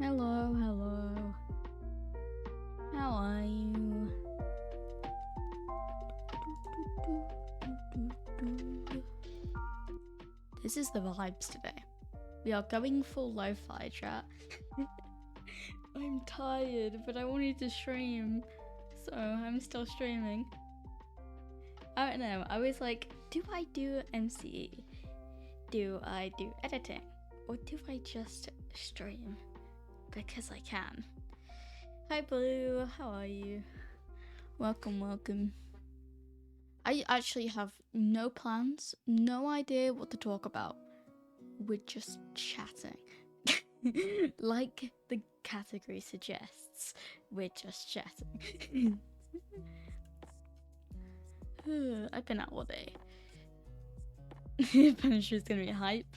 Hello, hello. How are you? This is the vibes today. We are going full lo-fi chat. I'm tired, but I wanted to stream, so I'm still streaming. I don't know, I was like, do I do MCE? Do I do editing? Or do I just stream? Because I can. Hi Blue, how are you? Welcome, welcome. I actually have no plans, no idea what to talk about. We're just chatting. Like the category suggests, we're just chatting. I've been out all day. Punisher's gonna be hype.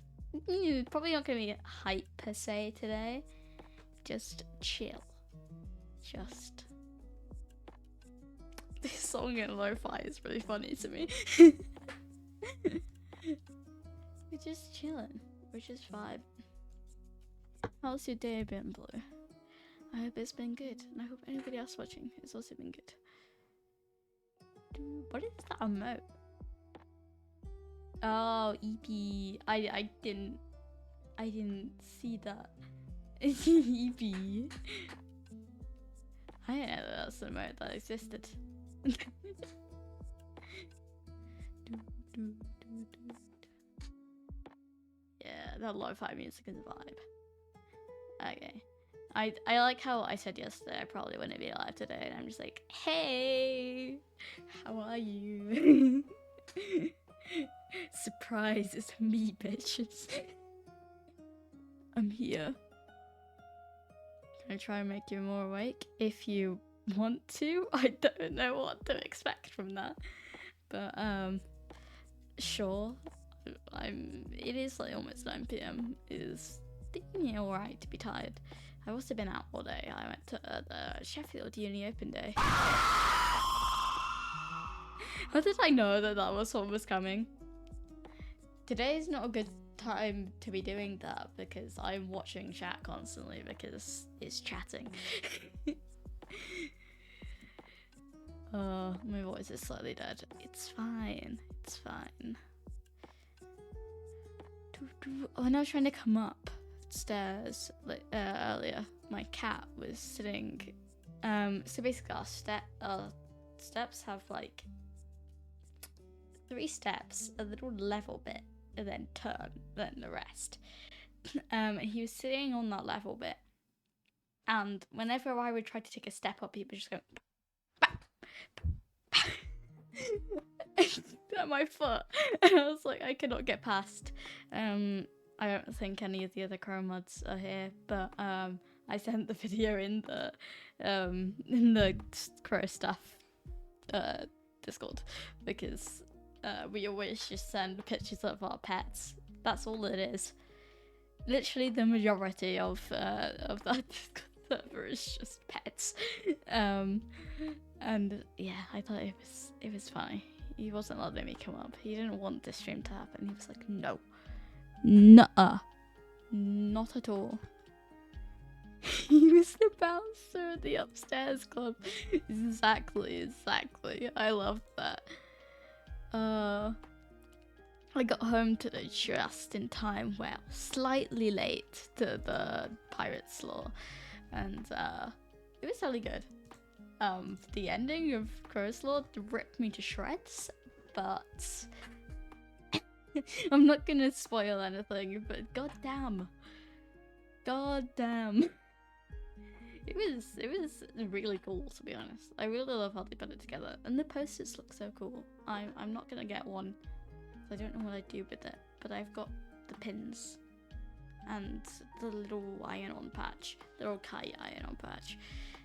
Probably not gonna be hype per se today. Just chill. Just. This song in lo-fi is really funny to me. We're just chilling. We're just vibe. How's your day been, Blue? I hope it's been good, and I hope anybody else watching has also been good. What is that emote? Oh, eepy. I didn't see that. Eepy. I didn't know that was an emote that existed. Yeah, that lo-fi music is a vibe. Okay. I like how I said yesterday I probably wouldn't be live today, and I'm just like, hey, how are you? Surprise, it's me, bitches. I'm here. Can I try and make you more awake? If you want to. I don't know what to expect from that. But, sure. It is like almost 9 PM. It is alright to be tired. I've also been out all day. I went to the Sheffield Uni Open Day. How did I know that was what was coming? Today is not a good time to be doing that because I'm watching chat constantly because it's chatting. My voice is slightly dead. It's fine. It's fine. When I was trying to come upstairs earlier, my cat was sitting. So basically, our steps have like 3 steps, a little level bit, and then turn, then the rest. He was sitting on that level bit, and whenever I would try to take a step up, he would just go at my foot, and I was like, I cannot get past. I don't think any of the other Chrome mods are here, but I sent the video in the Crow Stuff Discord because we always just send pictures of our pets. That's all it is. Literally, the majority of that Discord server is just pets. And yeah, I thought it was funny. He wasn't letting me come up. He didn't want this stream to happen. He was like, no, nuh-uh, not at all. He was the bouncer at the upstairs club. Exactly. I loved that. I got home today just in time, well, slightly late to the Pirates Law, and it was really good. The ending of Crow's Law ripped me to shreds, but I'm not gonna spoil anything, but goddamn. It was really cool, to be honest. I really love how they put it together, and the posters look so cool. I'm not gonna get one, so I don't know what I do with it, but I've got the pins and the little iron-on patch, the little kite iron-on patch.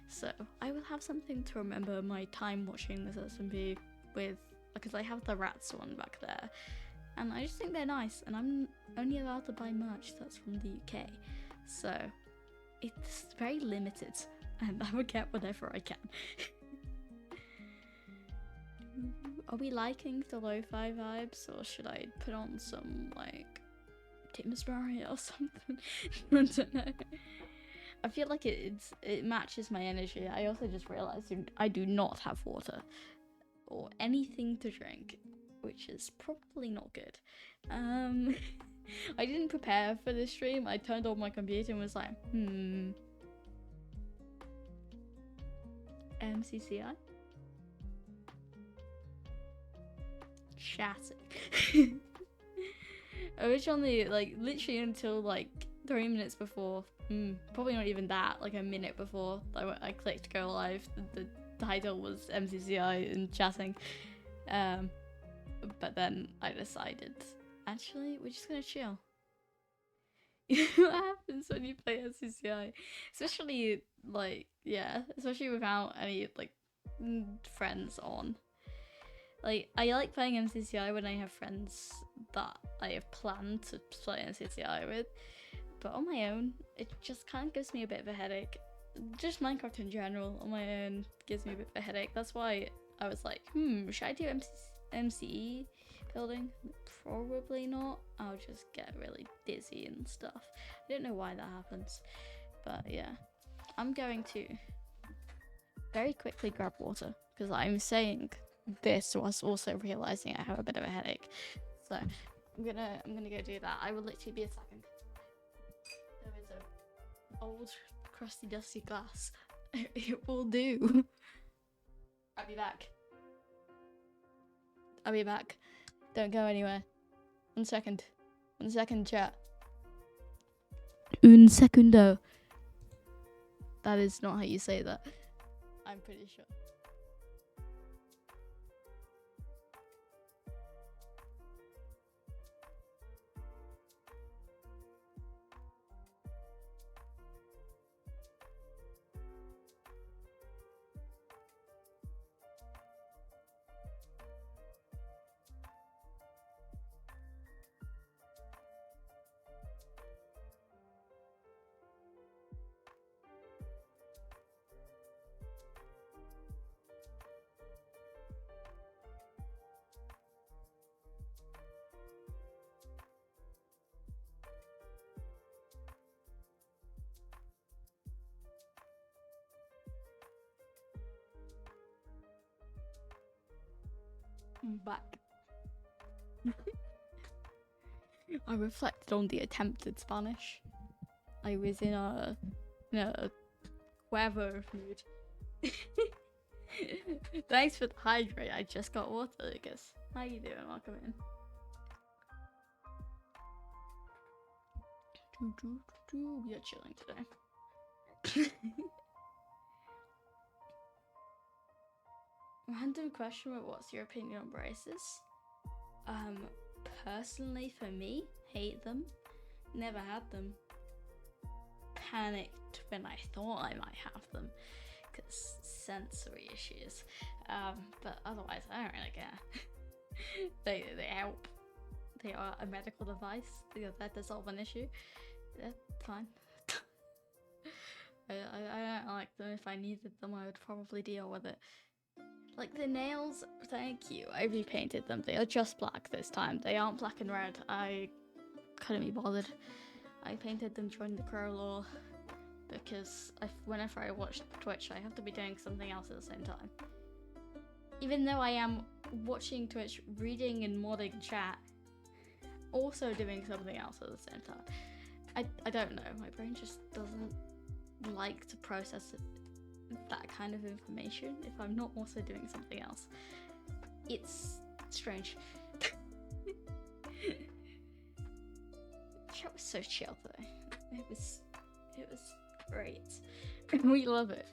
So I will have something to remember my time watching this SMP with, because I have the rats one back there, and I just think they're nice, and I'm only allowed to buy merch that's from the UK, so it's very limited, and I will get whatever I can. Are we liking the lo-fi vibes, or should I put on some like Tim's Mario or something? I don't know. I feel like it matches my energy. I also just realized I do not have water or anything to drink, which is probably not good. I didn't prepare for this stream. I turned on my computer and was like, MCCI? Chatting. Originally, like, literally until, like, 3 minutes before, probably not even that, like a minute before I clicked go live, the title was MCCI and chatting. But then I decided, actually, we're just gonna chill. What happens when you play MCCI? Especially, like, yeah, especially without any, like, friends on. Like, I like playing MCCI when I have friends that I have planned to play MCCI with, but on my own, it just kind of gives me a bit of a headache. Just Minecraft in general, on my own, gives me a bit of a headache. That's why I was like, should I do MCE building? Probably not. I'll just get really dizzy and stuff. I don't know why that happens, but yeah. I'm going to very quickly grab water, because I'm saying this whilst also realizing I have a bit of a headache. So I'm gonna go do that. I will literally be a second. There is an old crusty dusty glass. It will do. I'll be back. I'll be back. Don't go anywhere. 1 second. 1 second, chat. Un segundo. That is not how you say that. I'm pretty sure. I'm back. I reflected on the attempted Spanish. I was in a Cuervo mood. Thanks for the hydrate. I just got water, I guess. How you doing? Welcome in. We are chilling today. Random question, but what's your opinion on braces? Personally for me, hate them. Never had them. Panicked when I thought I might have them, because sensory issues. But otherwise, I don't really care. They help. They are a medical device. They are there to solve an issue. Yeah, fine. I don't like them. If I needed them, I would probably deal with it. Like the nails, thank you. I repainted them. They are just black this time. They aren't black and red. I couldn't be bothered. I painted them during the crow law because whenever I watch Twitch, I have to be doing something else at the same time. Even though I am watching Twitch, reading and modding chat, also doing something else at the same time. I don't know. My brain just doesn't like to process that kind of information if I'm not also doing something else. It's strange. Chat was so chill today. It was great. We love it.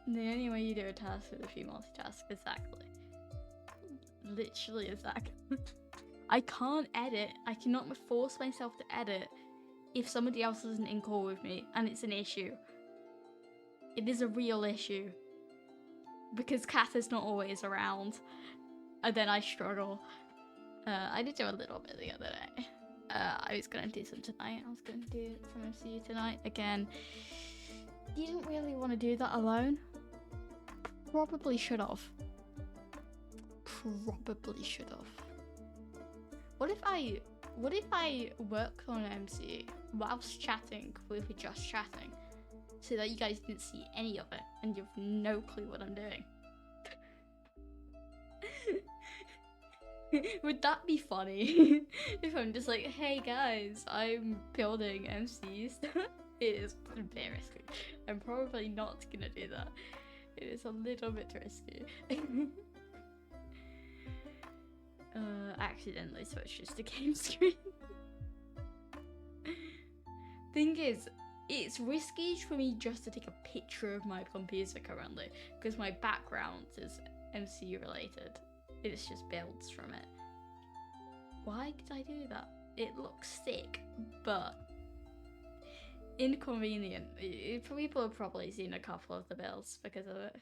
The only way you do a task is if you multitask. Exactly. Literally exactly. I can't edit. I cannot force myself to edit if somebody else isn't in call with me, and it's an issue. It is a real issue. Because Kath is not always around, and then I struggle. I did do a little bit the other day. I was gonna do some tonight. I was gonna do some MCU tonight. Again, didn't really want to do that alone. Probably should have. What if I What if I work on MC whilst chatting with just chatting, so that you guys didn't see any of it and you have no clue what I'm doing? Would that be funny? If I'm just like, hey guys, I'm building MCs. It is very risky. I'm probably not gonna do that. It is a little bit risky. Accidentally switches to game screen. Thing is, it's risky for me just to take a picture of my computer currently, because my background is MC related. It's just builds from it. Why did I do that? It looks sick, but inconvenient. People have probably seen a couple of the builds because of it.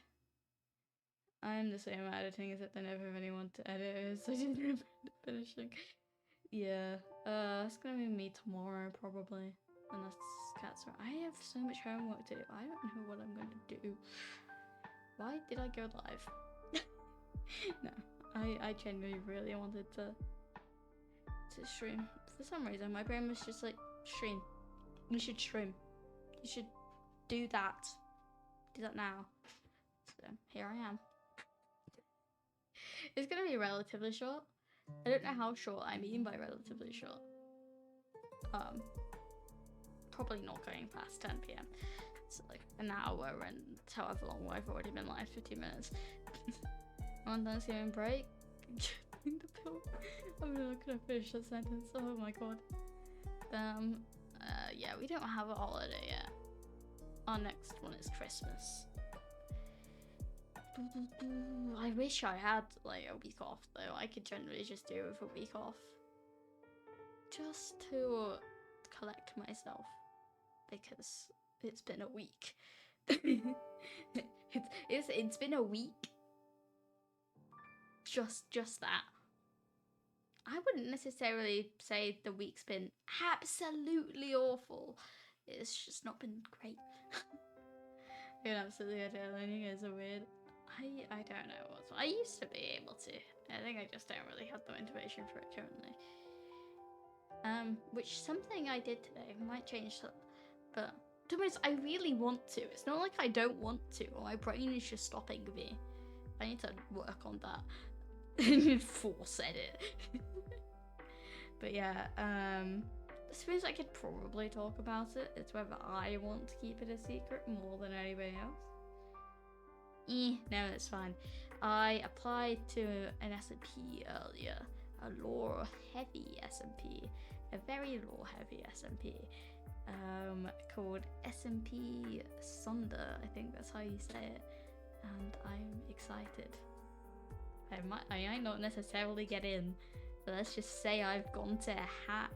I'm the same at editing, except I never have anyone to edit it, so I didn't end up finishing. Yeah, it's gonna be me tomorrow probably, unless cats are. I have so much homework to do. I don't know what I'm gonna do. Why did I go live? No, I genuinely really wanted to stream. For some reason, my brain was just like, stream. You should stream. You should do that. Do that now. So here I am. It's gonna be relatively short. I don't know how short I mean by relatively short. Probably not going past 10 PM. It's like an hour and however long I've already been live, 15 minutes. On Thanksgiving break. I'm not gonna finish that sentence. Oh my god. Yeah, we don't have a holiday yet. Our next one is Christmas. I wish I had like a week off though. I could generally just do with a week off. Just to collect myself. Because it's been a week. it's been a week. Just that. I wouldn't necessarily say the week's been absolutely awful. It's just not been great. I can absolutely adore you guys are weird. I don't know what's. I used to be able to. I think I just don't really have the motivation for it currently. Which something I did today might change that, but to be honest, I really want to. It's not like I don't want to. My brain is just stopping me. I need to work on that. Force edit. But yeah, I suppose I could probably talk about it. It's whether I want to keep it a secret more than anybody else. No, it's fine. I applied to an SMP earlier, a lore-heavy SMP, a very lore-heavy SMP, called SMP Sunder. I think that's how you say it, and I'm excited. I might not necessarily get in, but let's just say I've gone ham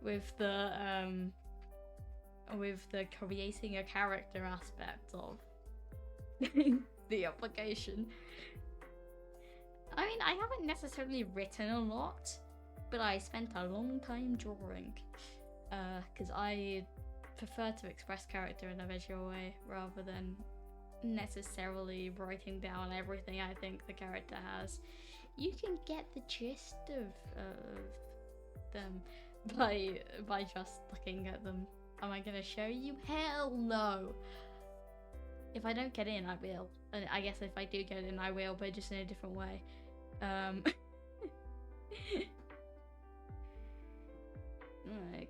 with the creating a character aspect of the application. I mean, I haven't necessarily written a lot, but I spent a long time drawing, because I prefer to express character in a visual way rather than necessarily writing down everything I think the character has. You can get the gist of them by just looking at them. Am I gonna show you? Hell no! If I don't get in, I will. And I guess if I do get in, I will, but just in a different way. Alright,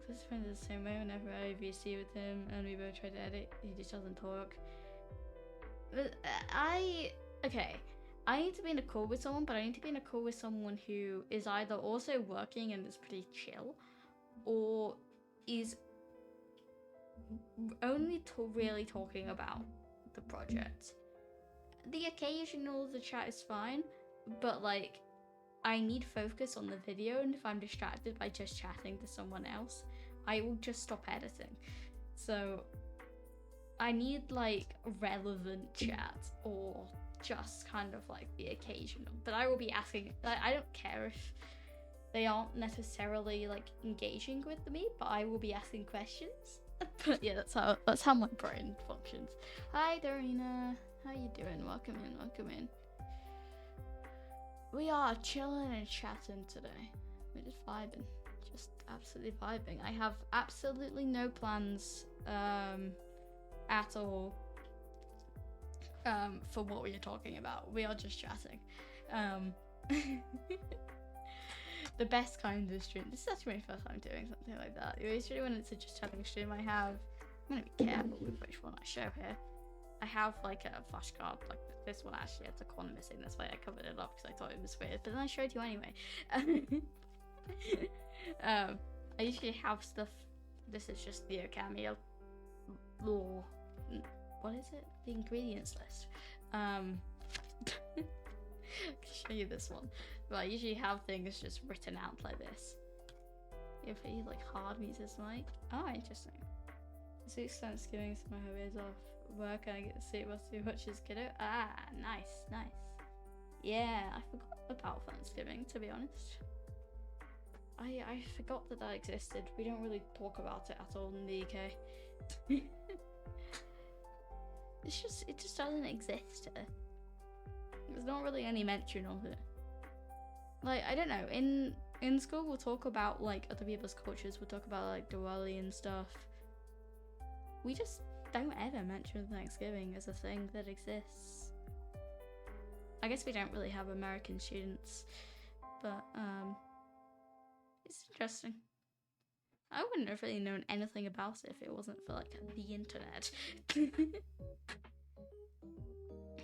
close friends are the same way. Whenever I VC with him and we both try to edit, he just doesn't talk. But okay, I need to be in a call with someone, but I need to be in a call with someone who is either also working and is pretty chill, or is only really talking about the project. The occasional the chat is fine, but like I need focus on the video, and if I'm distracted by just chatting to someone else, I will just stop editing. So I need like relevant chat, or just kind of like the occasional, but I will be asking. I don't care if they aren't necessarily like engaging with me, but I will be asking questions. But yeah, that's how my brain functions. Hi Dorina, how you doing? Welcome in. We are chilling and chatting today. We're just vibing. Just absolutely vibing. I have absolutely no plans at all for what we are talking about. We are just chatting. The best kind of stream. This is actually my first time doing something like that. Usually when it's a just chatting stream, I'm gonna be careful with which one I show here. I have like a flashcard, like this one actually has a corner missing, that's why I covered it up because I thought it was weird, but then I showed you anyway. I usually have stuff. This is just the cameo. What is it? The ingredients list. I can show you this one. But I usually have things just written out like this. If you like hard music mic. Oh, interesting. This week's Thanksgiving, so my hobby is off work and I get to see watch his kiddo. Ah, nice, nice. Yeah, I forgot about Thanksgiving, to be honest. I forgot that existed. We don't really talk about it at all in the UK. It just doesn't exist. There's not really any mention of it. Like, I don't know, in school we'll talk about like other people's cultures, we'll talk about like Diwali and stuff. We just don't ever mention Thanksgiving as a thing that exists. I guess we don't really have American students, but it's interesting. I wouldn't have really known anything about it if it wasn't for like the internet.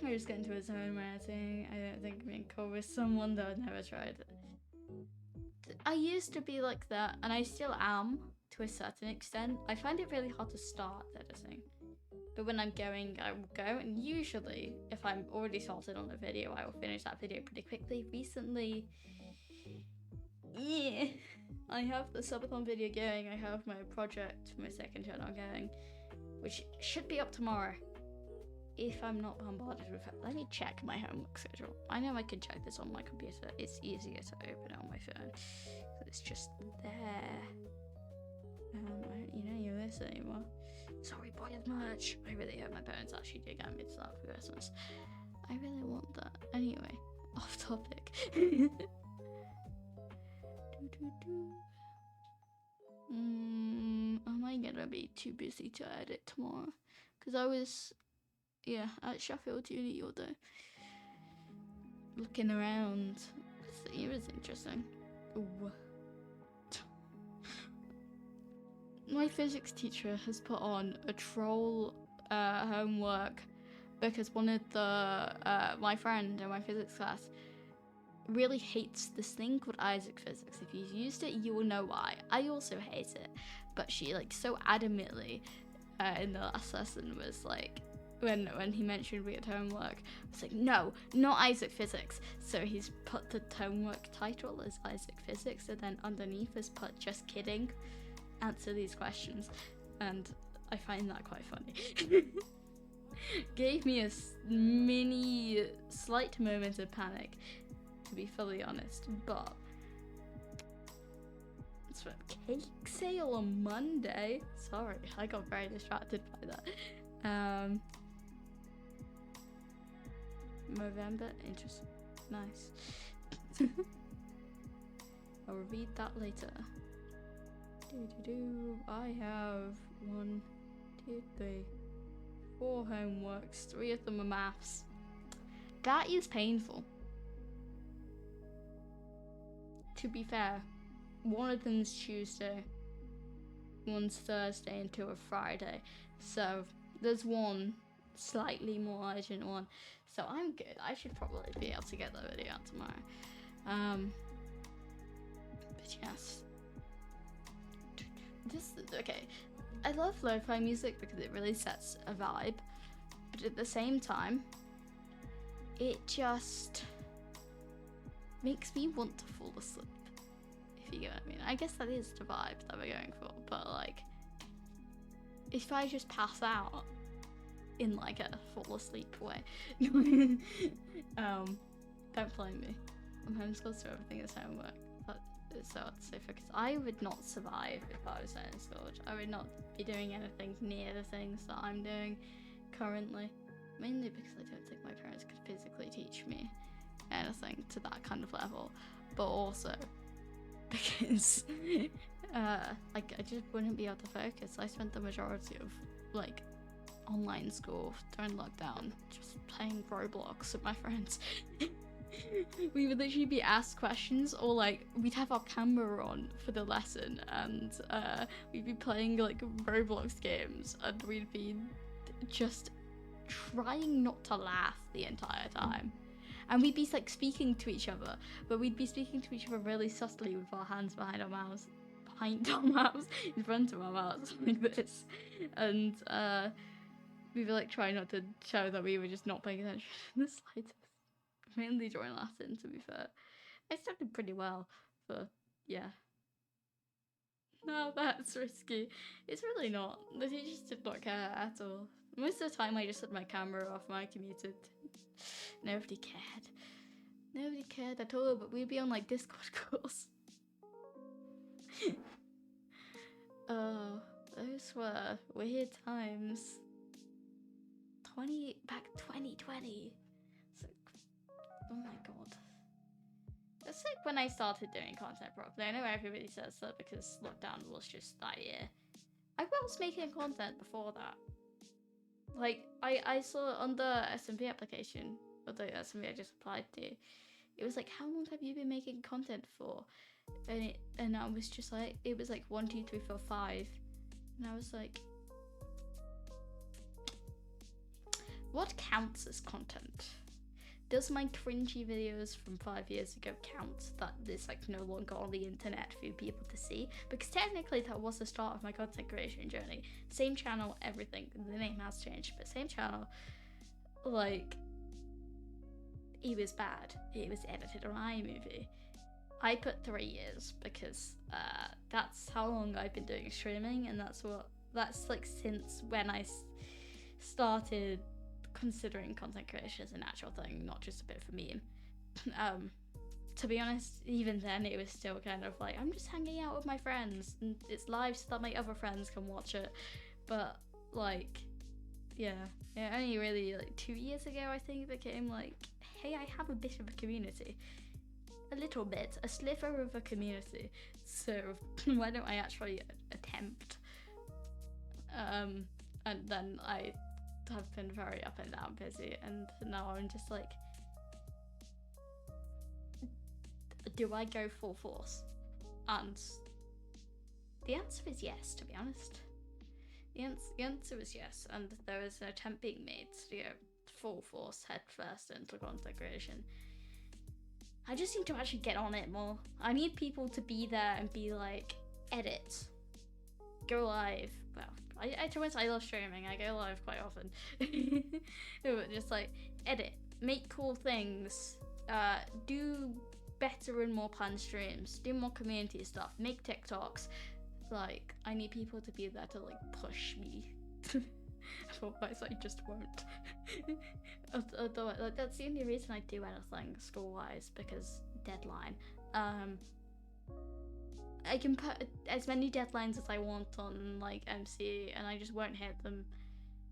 We're just getting to his own writing. I don't think being cool with someone that I've never tried it. I used to be like that, and I still am to a certain extent. I find it really hard to start editing. But when I'm going, I will go, and usually, if I'm already started on a video, I will finish that video pretty quickly. Recently, yeah, I have the subathon video going, I have my project, my second channel going, which should be up tomorrow. If I'm not bombarded with it. Let me check my homework schedule. I know I can check this on my computer. It's easier to open it on my phone. So it's just there. You know, you this anymore. Sorry, boy, as much. I really hope my parents actually do get me to that for Christmas. I really want that. Anyway, off topic. Am I gonna be too busy to edit tomorrow? Because I was, at Sheffield Uni all day. Looking around. It was interesting. Ooh. My physics teacher has put on a troll homework because one of the my friend in my physics class really hates this thing called Isaac physics. If you've used it, you will know why. I also hate it, but she like so adamantly in the last lesson was like, when he mentioned we had homework, I was like, no, not Isaac physics. So he's put the homework title as Isaac physics, and then underneath is put just kidding, answer these questions, and I find that quite funny. Gave me a mini slight moment of panic, to be fully honest, but it's a cake sale on Monday. Sorry, I got very distracted by that. November, interesting, nice. I'll read that later. I have 1, 2, 3, 4 homeworks. 3 of them are maths. That is painful. To be fair, one of them's Tuesday, one's Thursday, and 2 are Friday. So there's one slightly more urgent one. So I'm good. I should probably be able to get that video out tomorrow. But yes. Okay, I love lo-fi music because it really sets a vibe, but at the same time, it just makes me want to fall asleep, if you get what I mean. I guess that is the vibe that we're going for, but like, if I just pass out in like a fall asleep way, don't blame me. I'm homeschooled, so everything is homework. So I'd say because I would not survive if I was homeschooled. I would not be doing anything near the things that I'm doing currently. Mainly because I don't think my parents could physically teach me anything to that kind of level, but also because like I just wouldn't be able to focus. I spent the majority of like online school during lockdown just playing Roblox with my friends. We would literally be asked questions, or like we'd have our camera on for the lesson, and we'd be playing like Roblox games, and we'd be just trying not to laugh the entire time. And we'd be like speaking to each other, but we'd be speaking to each other really subtly with our hands behind our mouths, in front of our mouths, like this. And we were like trying not to show that we were just not paying attention in the slightest. Mainly during Latin, to be fair. I studied pretty well, but yeah. No, that's risky. It's really not. The teachers did not care at all. Most of the time I just had my camera off, my commuted. Nobody cared. Nobody cared at all, but we'd be on like Discord calls. Oh, those were weird times. 2020. Oh my god. That's like when I started doing content properly. I know everybody says that because lockdown was just that year. I was making content before that. Like, I saw on the SMP application, or the SMP I just applied to, it was like, how long have you been making content for? And I was just like, it was like 1, 2, 3, 4, 5. And I was like, what counts as content? Does my cringy videos from 5 years ago count that is like no longer on the internet for people to see? Because technically that was the start of my content creation journey. Same channel, everything. The name has changed, but same channel. Like, it was bad. It was edited on iMovie. I put 3 years because that's how long I've been doing streaming, and that's like since when I started considering content creation as an actual thing, not just a bit of a meme. To be honest, even then it was still kind of like, I'm just hanging out with my friends and it's live so that my other friends can watch it. But like, yeah, only really like 2 years ago I think it became like, hey, I have a bit of a community. A little bit, a sliver of a community. So why don't I actually attempt? And then I have been very up and down busy, and now I'm just like, do I go full force? And the answer is yes, to be honest. The answer is yes, and there is an attempt being made to go full force head first into content creation. I just need to actually get on it more. I need people to be there and be like, edit, go live. Well, I love streaming. I go live quite often. But just like, edit, make cool things, do better and more planned streams, do more community stuff, make TikToks. Like, I need people to be there to like push me. Otherwise I just won't. Although, like, that's the only reason I do anything school-wise, because deadline. I can put as many deadlines as I want on like MC, and I just won't hit them.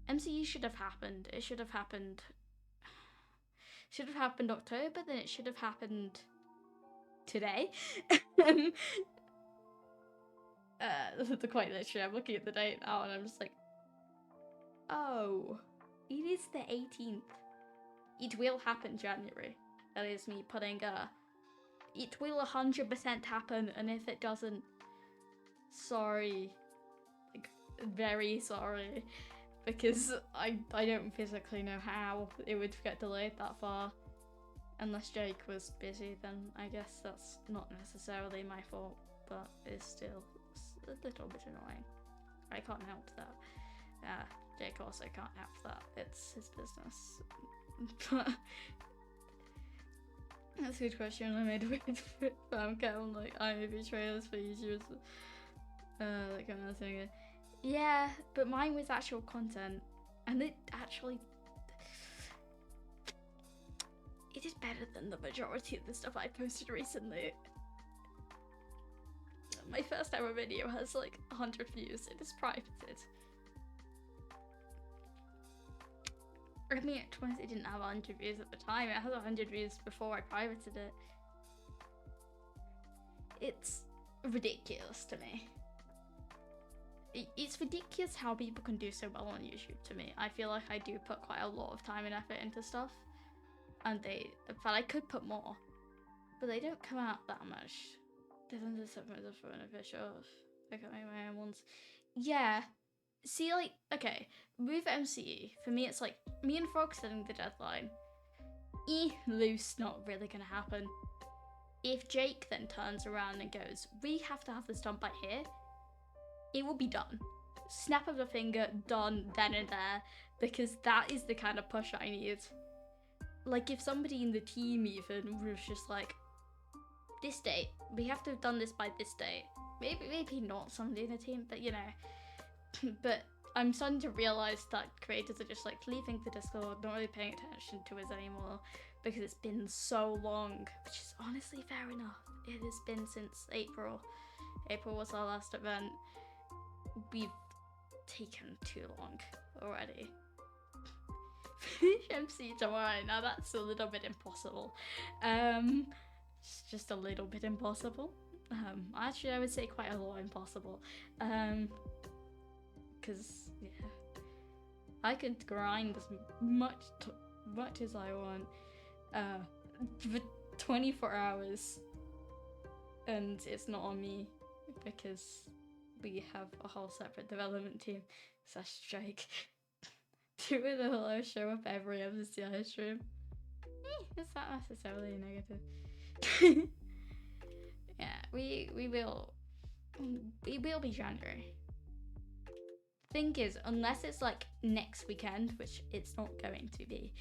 MCU should have happened. It should have happened. Should have happened October. Then it should have happened today. Quite literally, I'm looking at the date now, and I'm just like, oh, it is the 18th. It will happen January. That is me putting it will 100% happen, and if it doesn't, sorry. Like, very sorry. Because I don't physically know how it would get delayed that far. Unless Jake was busy, then I guess that's not necessarily my fault, but it's still a little bit annoying. I can't help that. Jake also can't help that. It's his business. That's a good question. I made a weird webcam, like iMovie trailers for YouTubers. That kind of thing. Yeah, but mine was actual content, and it is better than the majority of the stuff I posted recently. My first ever video has like 100 views. It is privated. I mean, it honestly didn't have 100 views at the time. It had 100 views before I privated it. It's ridiculous to me. It's ridiculous how people can do so well on YouTube to me. I feel like I do put quite a lot of time and effort into stuff. But I could put more. But they don't come out that much. Doesn't this have an official? I can't make my own ones. Yeah. See, like, okay, with MCE, for me it's like, me and Frog setting the deadline. Loose, not really gonna happen. If Jake then turns around and goes, we have to have this done by here, it will be done. Snap of the finger, done then and there, because that is the kind of push I need. Like, if somebody in the team even was just like, this date, we have to have done this by this date. Maybe not somebody in the team, but you know. But I'm starting to realize that creators are just like leaving the Discord, not really paying attention to us anymore, because it's been so long, which is honestly fair enough. It has been since April. April was our last event. We've taken too long already. Finish MC tomorrow. Now that's a little bit impossible. It's just a little bit impossible. Actually, I would say quite a lot impossible. Because yeah, I could grind as much as I want for 24 hours, and it's not on me because we have a whole separate development team. Such Jake. Do it hello show up every MCI stream. It's not necessarily negative. Yeah, we will be January. Thing is, unless it's like next weekend, which it's not going to be,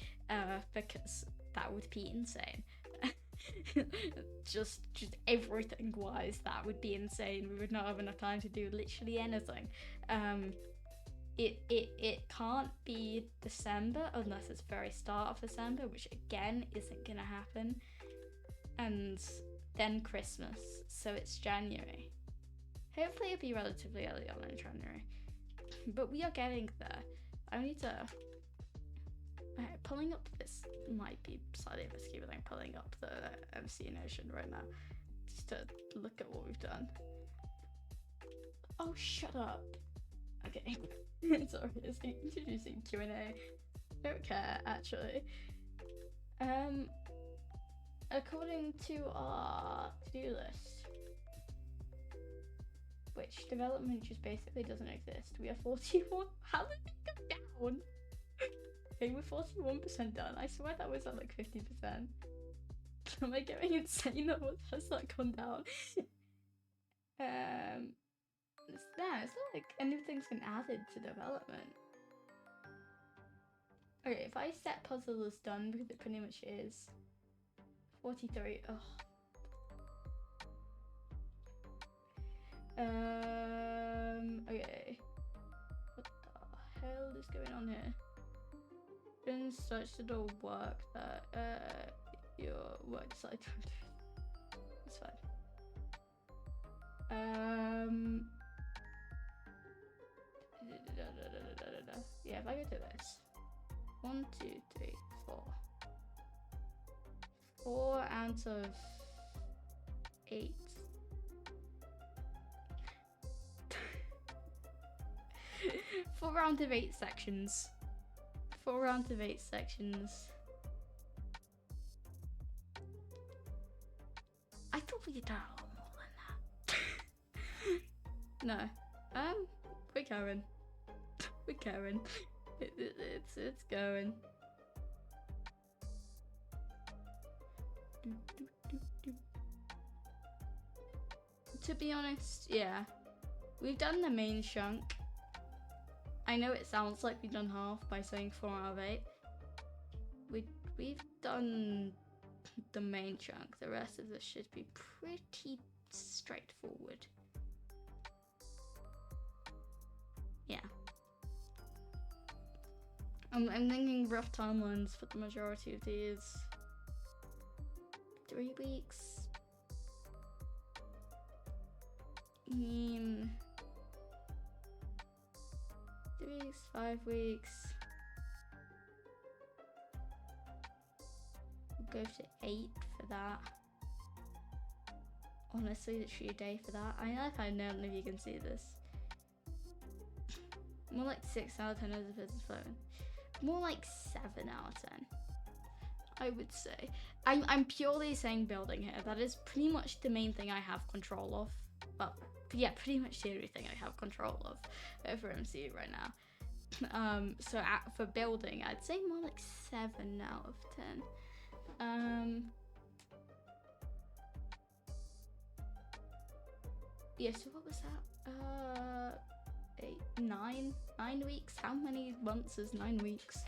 because that would be insane. just everything wise, that would be insane. We would not have enough time to do literally anything. It can't be December unless it's very start of December, which again isn't gonna happen. And then Christmas, so it's January. Hopefully it'll be relatively early on in January. But we are getting there. I need to... pulling up this might be slightly risky, but I'm pulling up the MC Notion right now. Just to look at what we've done. Oh, shut up. Okay. Sorry, it's introducing Q&A. Don't care, actually. According to our to-do list, which development just basically doesn't exist, we are 41. How did it go down? Okay, we're 41% done. I swear that was at like 50%. Am I getting insane that has that gone down? It's not like anything's been added to development. Okay, if I set puzzle as done, because it pretty much is. 43. Ugh. Okay. What the hell is going on here? Been such little work that your work decided to do. It's fine. Yeah, if I go to this. 1, 2, 3, 4. 4 out of 8. Four rounds of 8 sections. 4 rounds of 8 sections. I thought we had done a lot more than that. No. We're going. We're going. It's going. To be honest, yeah. We've done the main chunk. I know it sounds like we've done half by saying 4 out of 8. We've done the main chunk. The rest of this should be pretty straightforward. Yeah. I'm thinking rough timelines for the majority of these. 3 weeks. 3 weeks, 5 weeks. go to 8 for that. Honestly, literally a day for that. I none of you can see this. More like 6 out of 10 as opposed to 7. More like 7 out of 10. I would say. I'm purely saying building here. That is pretty much the main thing I have control of. Well, yeah, pretty much the only thing I have control of over MCU right now. So for building, I'd say more like 7 out of 10. Yeah, so what was that? 9 weeks? How many months is 9 weeks?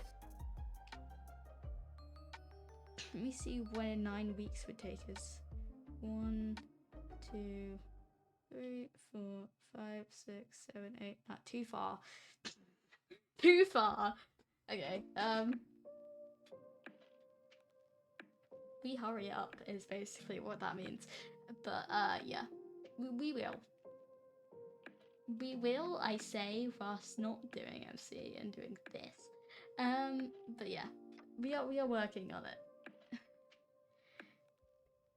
Let me see when 9 weeks would take us. 1, 2, 3, 4, 5, 6, 7, 8. Not too far. Too far. Okay. We hurry up is basically what that means. But yeah, we will. We will, I say, whilst not doing MC and doing this. But yeah, we are working on it.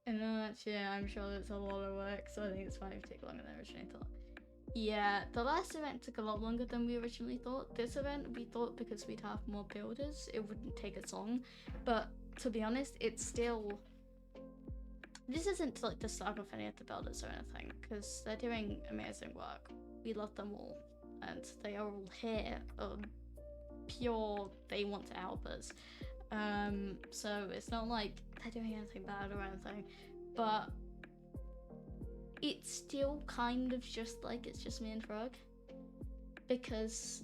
And actually, I'm sure it's a lot of work, so I think it's fine if it takes longer than I originally thought. Yeah, the last event took a lot longer than we originally thought. This event, we thought because we'd have more builders, it wouldn't take as long. But to be honest, it's still... This isn't like the slug of any of the builders or anything, because they're doing amazing work. We love them all, and they are all here. Pure, they want to help us. So it's not like they're doing anything bad or anything, but it's still kind of just like it's just me and Frog, because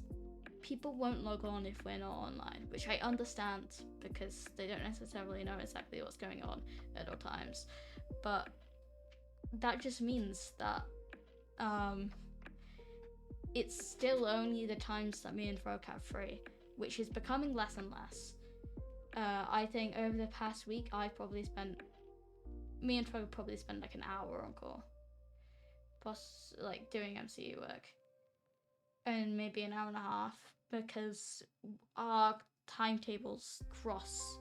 people won't log on if we're not online, which I understand because they don't necessarily know exactly what's going on at all times, but that just means that it's still only the times that me and Frog have free, which is becoming less and less. I think over the past week, me and Frog probably spent like an hour on call, plus like doing MCU work, and maybe an hour and a half, because our timetables cross,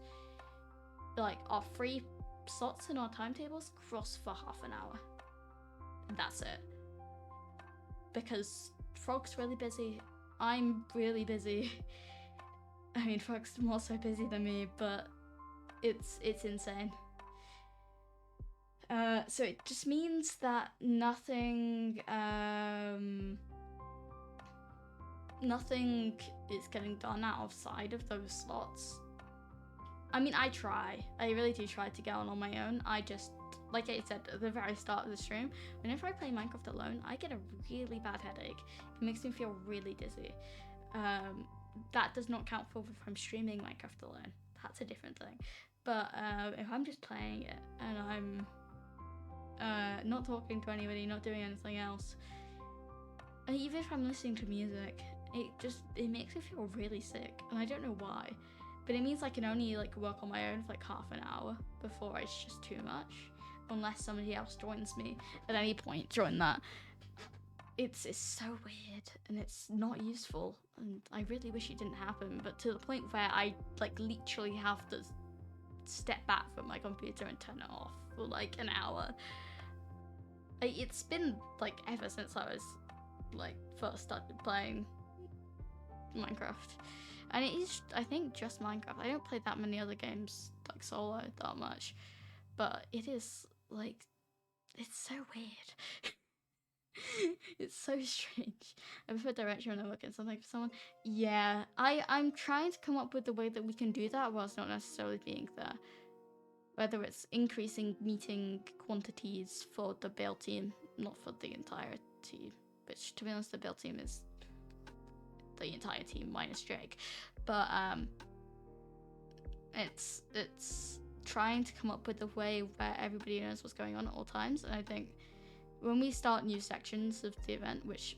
like our free slots in our timetables cross for half an hour. That's it. Because Frog's really busy, I'm really busy. I mean, Frog's more so busy than me, but it's insane. So it just means that nothing is getting done outside of those slots. I mean, I really do try to get on my own. I just, like I said at the very start of the stream, whenever I play Minecraft alone, I get a really bad headache. It makes me feel really dizzy. That does not count for if I'm streaming Minecraft alone. That's a different thing. But if I'm just playing it and I'm not talking to anybody, not doing anything else, and even if I'm listening to music, it makes me feel really sick, and I don't know why. But it means I can only like work on my own for like half an hour before it's just too much, unless somebody else joins me at any point during that. It's so weird, and it's not useful, and I really wish it didn't happen, but to the point where I like literally have to step back from my computer and turn it off for like an hour. It's been like ever since I was like first started playing Minecraft, and it is, I think, just Minecraft. I don't play that many other games like solo that much, but it is like, it's so weird. It's so strange. I prefer direction when I'm looking at something for someone. Yeah, I'm trying to come up with a way that we can do that whilst not necessarily being there. Whether it's increasing meeting quantities for the build team, not for the entire team, which to be honest the build team is the entire team minus Jake. But it's trying to come up with a way where everybody knows what's going on at all times, and I think when we start new sections of the event, which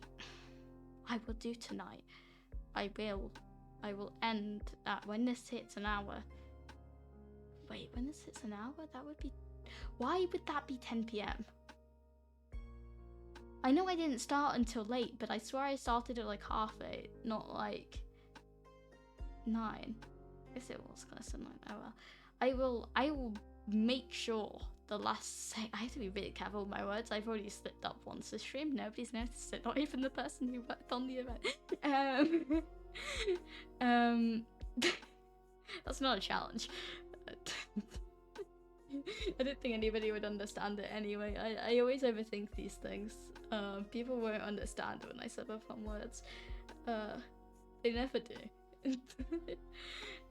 I will do tonight, I will end at when this hits an hour. Wait, when this hits an hour? That would be... Why would that be 10 PM? I know I didn't start until late, but I swear I started at like 8:30, not like 9. I guess it was close to 9. Oh well. I will make sure the last I have to be really careful with my words. I've already slipped up once this stream. Nobody's noticed it, not even the person who worked on the event. Um, that's not a challenge. I don't think anybody would understand it anyway. I always overthink these things. People won't understand when I slip up on words. They never do.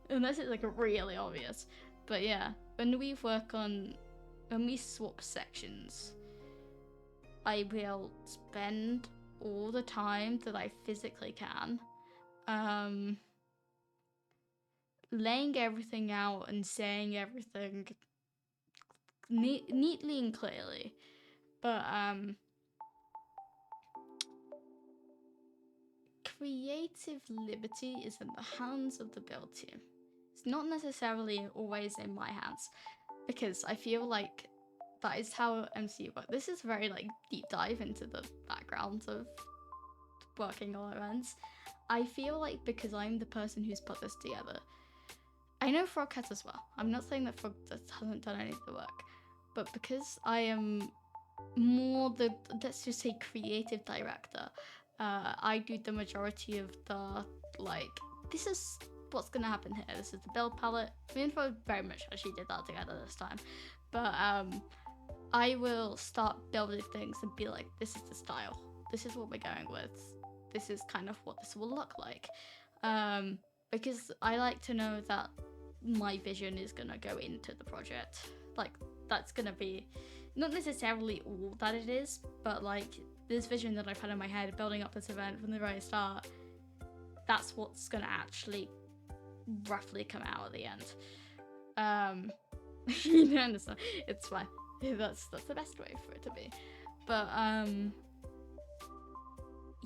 Unless it's like really obvious. But yeah, when we swap sections, I will spend all the time that I physically can laying everything out and saying everything neatly and clearly. But creative liberty is in the hands of the build team. It's not necessarily always in my hands, because I feel like that is how MC works. This is very like deep dive into the background of working on events. I feel like because I'm the person who's put this together, I know Frog has as well. I'm not saying that Frog hasn't done any of the work, but because I am more the, let's just say, creative director, I do the majority of the, like, this is what's gonna happen here. This is the build palette. Me and Frog very much actually did that together this time. But I will start building things and be like, this is the style. This is what we're going with. This is kind of what this will look like. Because I like to know that my vision is gonna go into the project. Like, that's gonna be not necessarily all that it is, but like this vision that I've had in my head building up this event from the very start, that's what's gonna actually roughly come out at the end. You don't understand. It's fine. That's the best way for it to be. But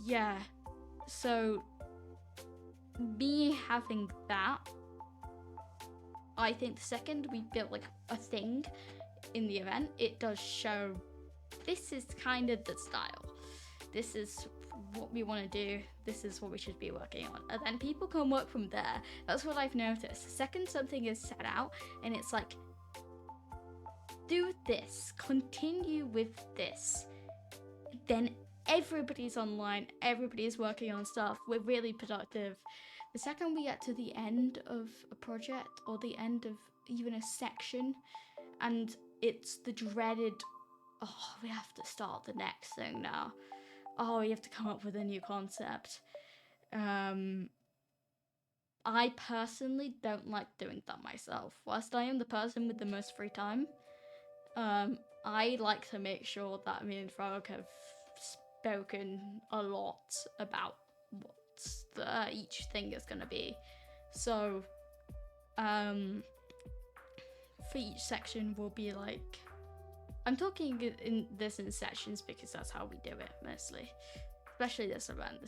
yeah. So me having that, I think the second we built like a thing in the event, it does show this is kind of the style. This is what we want to do. This is what we should be working on. And then people can work from there. That's what I've noticed. The second something is set out and it's like, do this, continue with this, then everybody's online, everybody's working on stuff, we're really productive. The second we get to the end of a project or the end of even a section and it's the dreaded, oh, we have to start the next thing now. Oh, we have to come up with a new concept. I personally don't like doing that myself. Whilst I am the person with the most free time, I like to make sure that me and Frog have spoken a lot about what each thing is going to be. So, for each section will be like, I'm talking in sections because that's how we do it mostly, especially this event.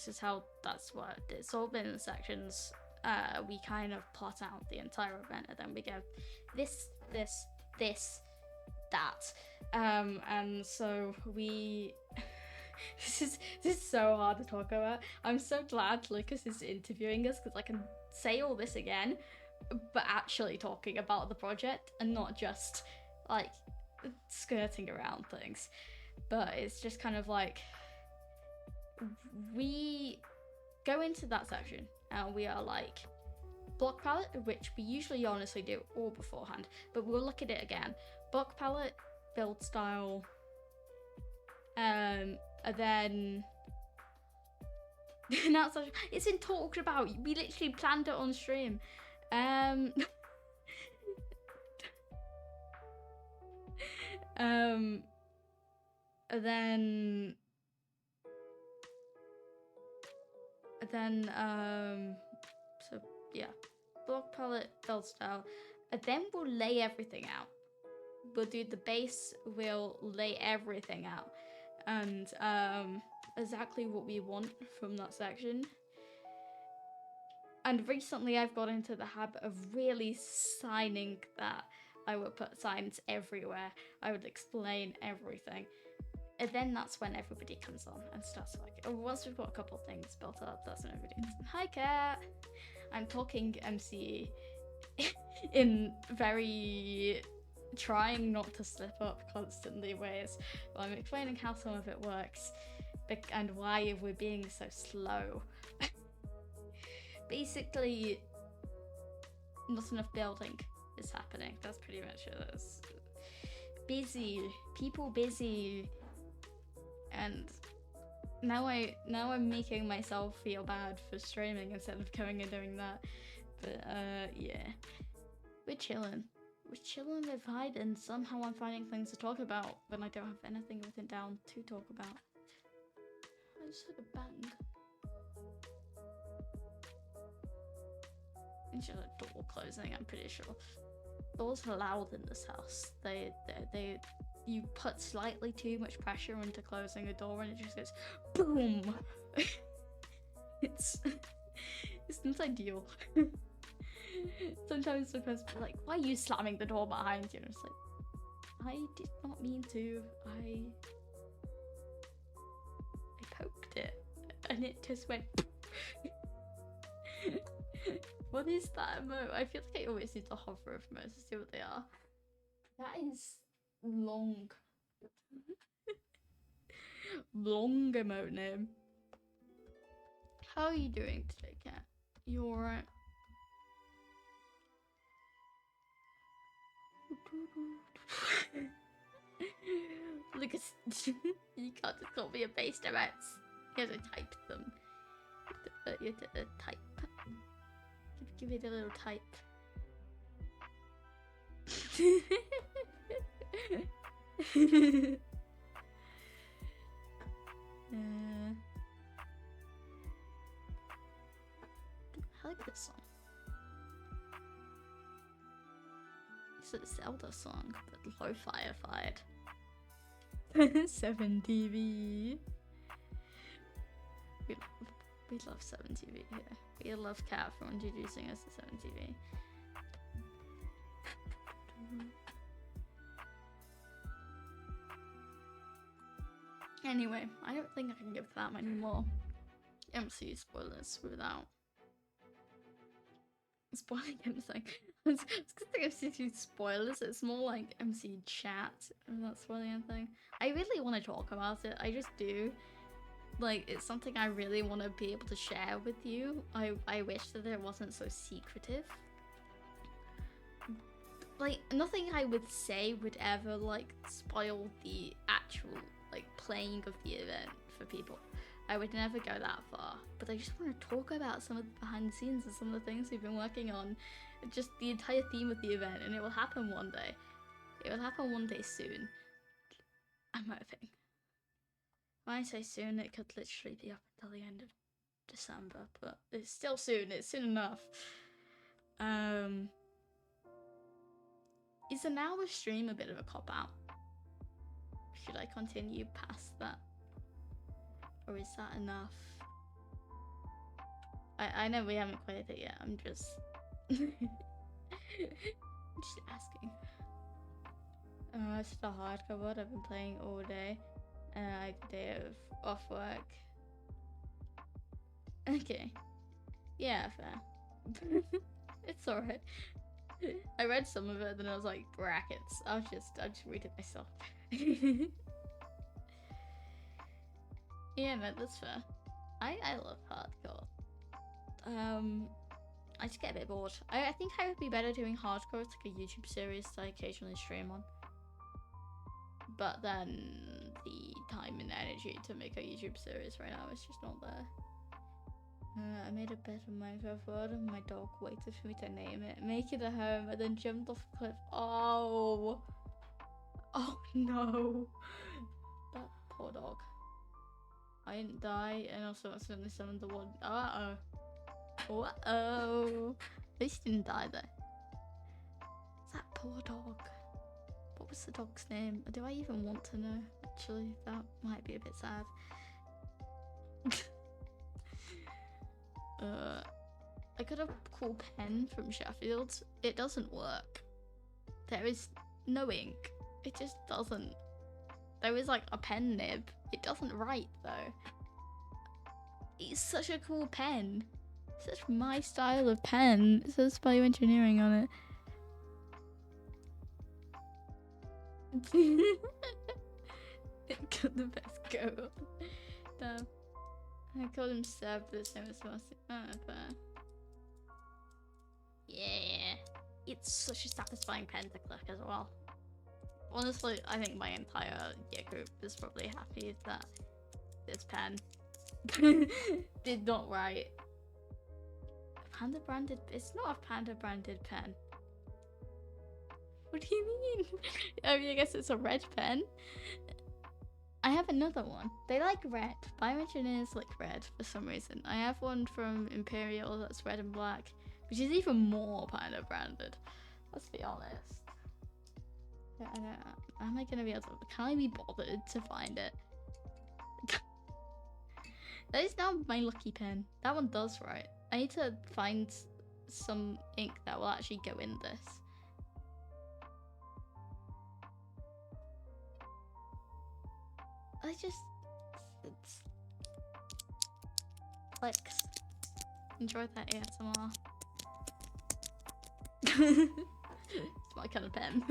That's what it's all been in sections. We kind of plot out the entire event and then we go this, that, and so we this is so hard to talk about. I'm so glad Lucas is interviewing us because I can say all this again, but actually talking about the project and not just like skirting around things. But it's just kind of like we go into that section and we are like, block palette, which we usually honestly do all beforehand, but we'll look at it again. Block palette, build style, and then now it's been talked about. We literally planned it on stream. And then so yeah, block palette, build style, and then we'll lay everything out. We'll do the base, we'll lay everything out, and exactly what we want from that section. And recently I've got into the habit of really signing that. I would put signs everywhere, I would explain everything, and then that's when everybody comes on and starts like, once we've got a couple of things built up, that's when everybody comes on. Hi Kat! I'm talking MC in very trying not to slip up constantly ways. Well, I'm explaining how some of it works and why we're being so slow. Basically, not enough building is happening. That's pretty much it. It's busy, people busy, and now I'm making myself feel bad for streaming instead of going and doing that. But yeah, we're chilling. We're chilling with Hyde, and somehow I'm finding things to talk about when I don't have anything written down to talk about. I just heard a bang. It's just a door closing, I'm pretty sure. Doors are loud in this house. You put slightly too much pressure into closing a door and it just goes boom. It's not ideal. Sometimes the person be like, why are you slamming the door behind you? And it's like, I did not mean to. I poked it and it just went. What is that emote? I feel like I always need to hover over emotes to see what they are. That is long. Long emote name. How are you doing today, Cat? You alright? Lucas, you can't just call me a base events. You have to type them. You have to type. Give it a little type. I like this song. It's a Zelda song, but lo-fi-ified. 7TV. We love 7TV here. We love Cat for introducing us to 7TV. Anyway, I don't think I can give that many more MCU spoilers without spoiling anything. It's because MCU spoilers, it's more like MCU chat without spoiling anything. I really want to talk about it, I just do. Like, it's something I really want to be able to share with you. I wish that it wasn't so secretive. Like, nothing I would say would ever, like, spoil the actual, like, playing of the event for people. I would never go that far. But I just want to talk about some of the behind the scenes and some of the things we've been working on. Just the entire theme of the event, and it will happen one day. It will happen one day soon. I'm hoping. When I say soon, it could literally be up until the end of December, but it's still soon. It's soon enough. Is an hour stream a bit of a cop-out? Should I continue past that? Or is that enough? I know we haven't quite hit it yet. I'm just... I'm just asking. It's the hardcore one I've been playing all day. I had a day of off work. Okay. Yeah, fair. It's alright. I read some of it, then I was like, brackets. I'll just read it myself. Yeah, no, that's fair. I love hardcore. I just get a bit bored. I think I would be better doing hardcore. It's like a YouTube series that I occasionally stream on. But then the time and energy to make a YouTube series right now is just not there. I made a bed on Minecraft world and my dog waited for me to name it. Make it a home and then jumped off a cliff. Oh. Oh no. That poor dog. I didn't die and also accidentally summoned the one. Uh-oh. Uh-oh. At least he didn't die though. That poor dog. What was the dog's name? Do I even want to know? Actually, that might be a bit sad. I got a cool pen from Sheffield. It doesn't work. There is no ink. It just doesn't. There is like a pen nib. It doesn't write though. It's such a cool pen. Such my style of pen. It says bioengineering on it. It got the best go. Damn. I called him Seb, but it's same as Marcy. Oh, fair. Yeah. It's such a satisfying pen to click as well. Honestly, I think my entire year group is probably happy that this pen did not write. Panda branded? It's not a Panda branded pen. What do you mean? I mean, I guess it's a red pen. I have another one. They like red. Bioengineers like red for some reason. I have one from Imperial that's red and black, which is even more Panda branded. Let's be honest. I don't know. Am I gonna be able to? Can I be bothered to find it? That is now my lucky pen. That one does write. I need to find some ink that will actually go in this. It's clicks. Enjoy that ASMR. It's my kind of pen.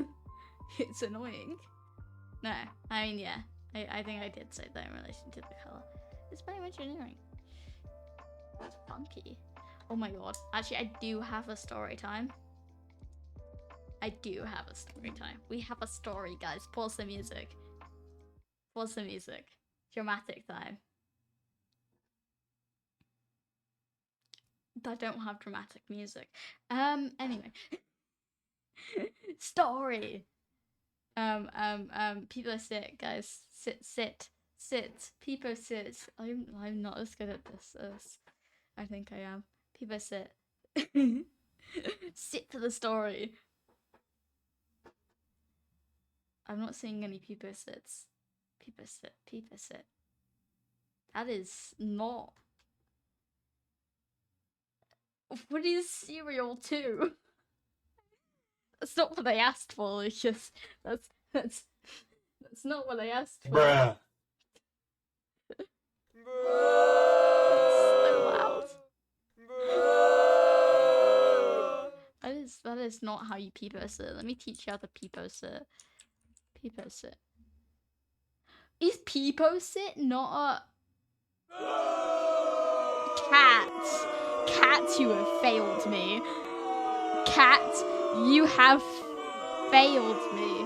It's annoying. No, I mean, yeah. I think I did say that in relation to the colour. It's bioengineering. It's funky. Oh my god. Actually, I do have a story time. I do have a story time. We have a story, guys. Pause the music. Pause the music. Dramatic time. I don't have dramatic music. Anyway. Story. People sit, guys. Sit. People sit. I'm not as good at this as I think I am. People sit. Sit for the story. I'm not seeing any people sits. People sit. That is not. What is cereal too? That's not what I asked for. It's just that's not what I asked for. Bruh. That's so loud. That is not how you peepo sit. Let me teach you how to peepo sit. Peepo sit. Is peepo sit not a cat? Cat, you have failed me. Cat, you have failed me.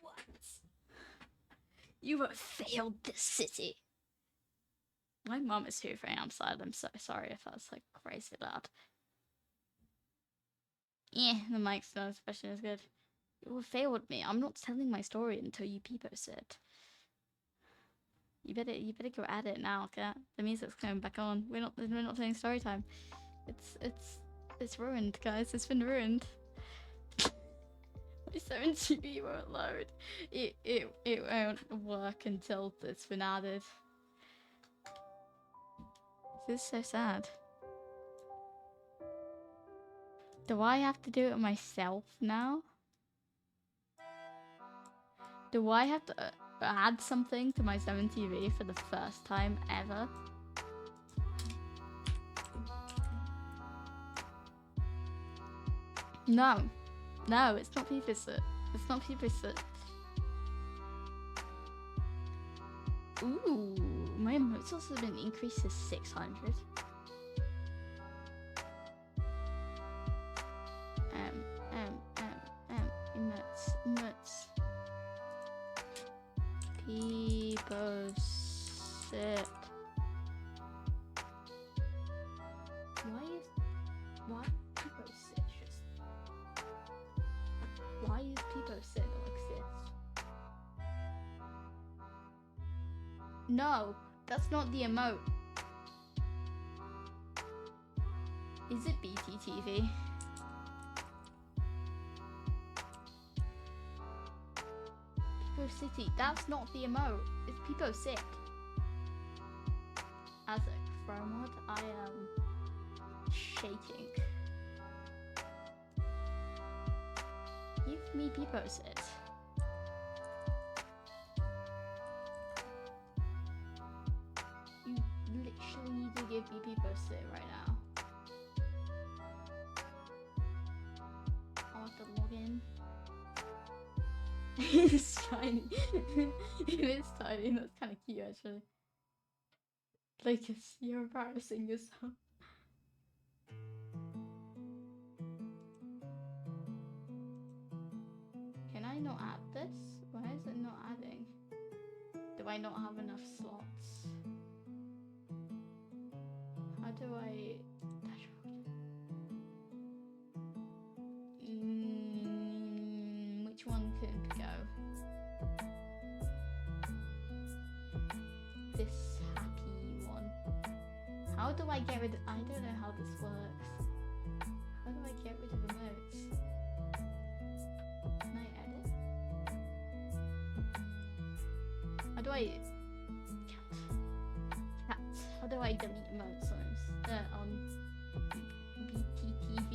What? You have failed this city. My mum is hoovering outside. I'm so sorry if that's like crazy loud. Yeah, the mic's not especially as good. You have failed me. I'm not telling my story until you peepo sit. You better go at it now, cat. The music's coming back on. We're not playing story time. It's ruined, guys. It's been ruined. My 7GB won't load. It won't work until it's been added. This is so sad. Do I have to do it myself now? Do I have to add something to my 7TV for the first time ever? No. No, it's not Peepersit. It's not Peepersit. Ooh, my emotes also been increased to 600. Emotes. Peepo sit. Why Peepo sit just? Why is Peepo sit like this? No, that's not the emote. Is it BTTV? City, that's not the emote. It's Peepo sit. As a chrome mod, I am shaking. Give me P-Post-it. You literally need to give me P-Post-it right now. I'll have to log in. It's tiny. It is tiny. That's kind of cute, actually. Like, you're embarrassing yourself. Can I not add this? Why is it not adding? Do I not have enough slots? How do I... which one could go? This happy one. How do I get rid of... I don't know how this works. How do I get rid of emotes? Can I edit? How do I... Cats. How do I delete emotes on BTTV?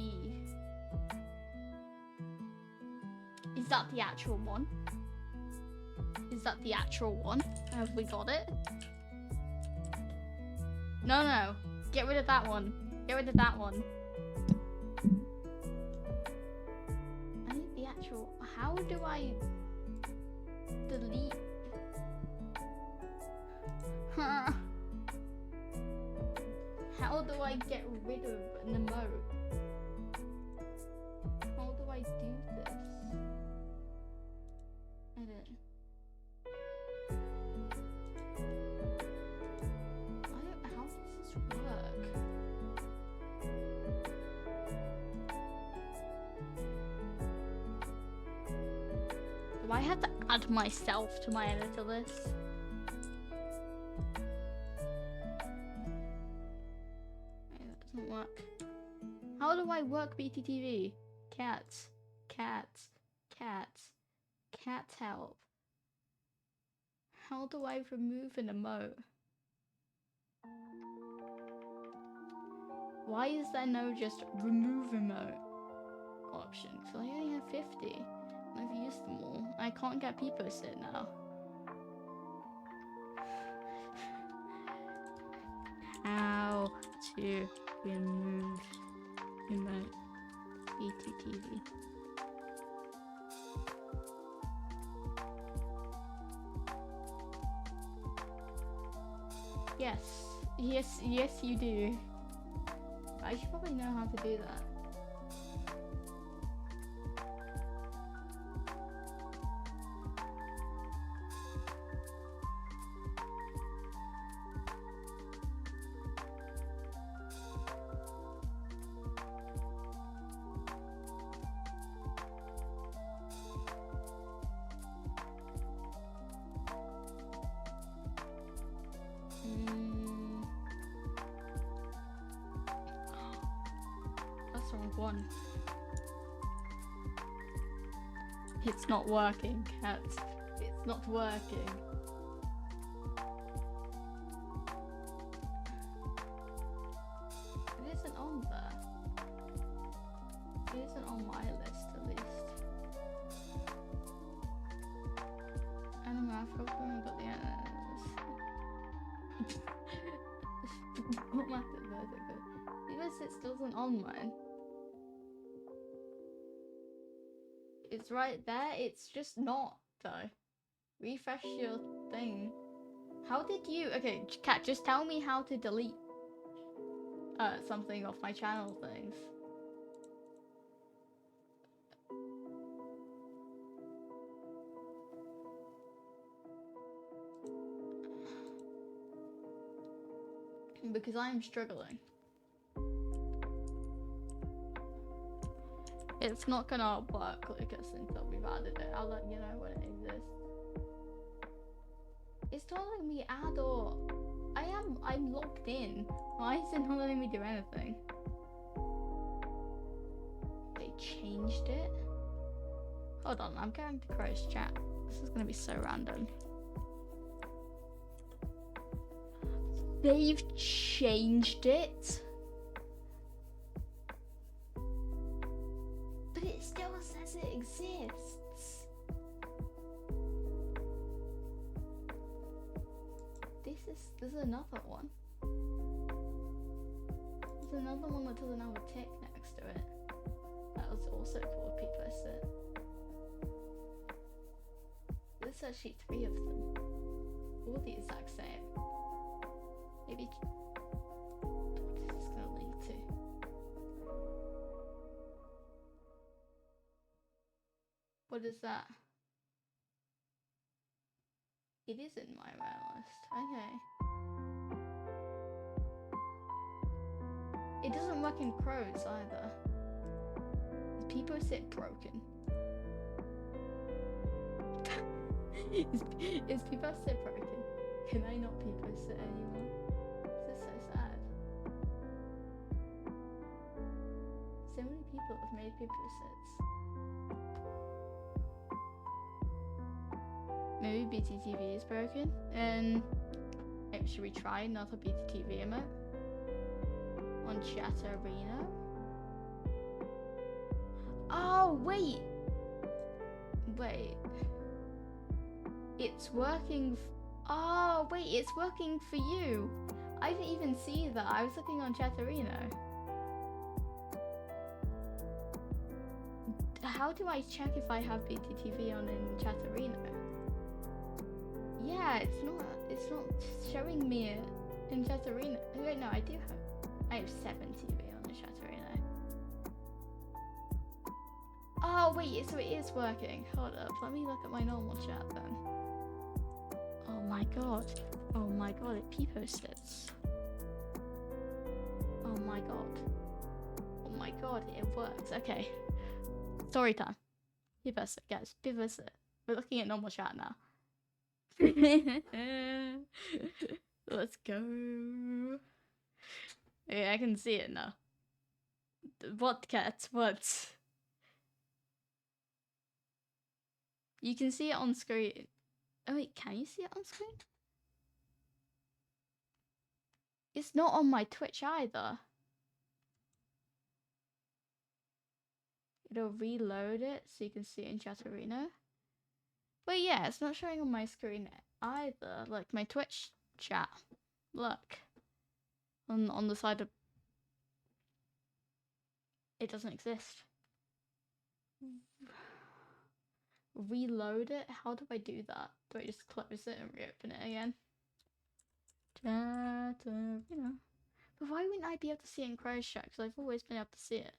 Is that the actual one? Is that the actual one? Have we got it? No, no. Get rid of that one. Get rid of that one. I need the actual... How do I delete? How do I get rid of an emote? How do I do this? Edit. How does this work? Do I have to add myself to my editor list? That doesn't work. How do I work BTTV? Cats. Cats. Cats. Cat help. How do I remove an emote? Why is there no just remove emote option? Because I only have 50. And I've used them all. I can't get P-Post-it now. How to remove emote BTTV. Yes, yes, yes you do. I should probably know how to do that. That's the wrong one. It's not working, cat. It's not working. It isn't on there. It isn't on my list, at least. Anime, I've probably got the what matters though? Even if it still isn't on mine. It's right there, it's just not though. Refresh your thing. How did you... Okay, cat, just tell me how to delete something off my channel things. Because I am struggling. It's not gonna work, Lucas, until we've added it. I'll let you know when it exists. It's not letting me add or... I'm logged in. Why is it not letting me do anything? They changed it? Hold on, I'm going to Crow's chat. This is gonna be so random. They've changed it? But it still says it exists. This is another one. There's another one that doesn't have a tick next to it. That was also called People Sit. There's actually 3 of them. All the exact same. Maybe. What is this gonna link to? What is that? It is in my mail list. Okay. It doesn't work in Crows either. Is People Sit broken? is People Sit broken? Can I not People Sit anymore? This is so sad. So many people have made People Sits. Maybe BTTV is broken. And should we try another BTTV emote? On Chat Arena? Oh, wait! Wait. It's working. Oh, wait, it's working for you. I didn't even see that. I was looking on Chat Arena. How do I check if I have BTTV on in Chat Arena? Yeah, it's not showing me it in Chat Arena. Wait, no, I have 7 TV on the Chat Arena. Oh wait, so it is working. Hold up, let me look at my normal chat then. Oh my god, it People Sits. Oh my god, it works. Okay, story time. People Sit, guys, People Sit. We're looking at normal chat now. Let's go. Okay, I can see it now. What, cat? What? You can see it on screen. Oh wait, can you see it on screen? It's not on my Twitch either. It'll reload it so you can see it in Chat Arena. But yeah, it's not showing on my screen either. Like my Twitch chat. Look. On the side of... It doesn't exist. Reload it? How do I do that? Do I just close it and reopen it again? Chat Arena. But why wouldn't I be able to see it in Crow's chat? Because I've always been able to see it.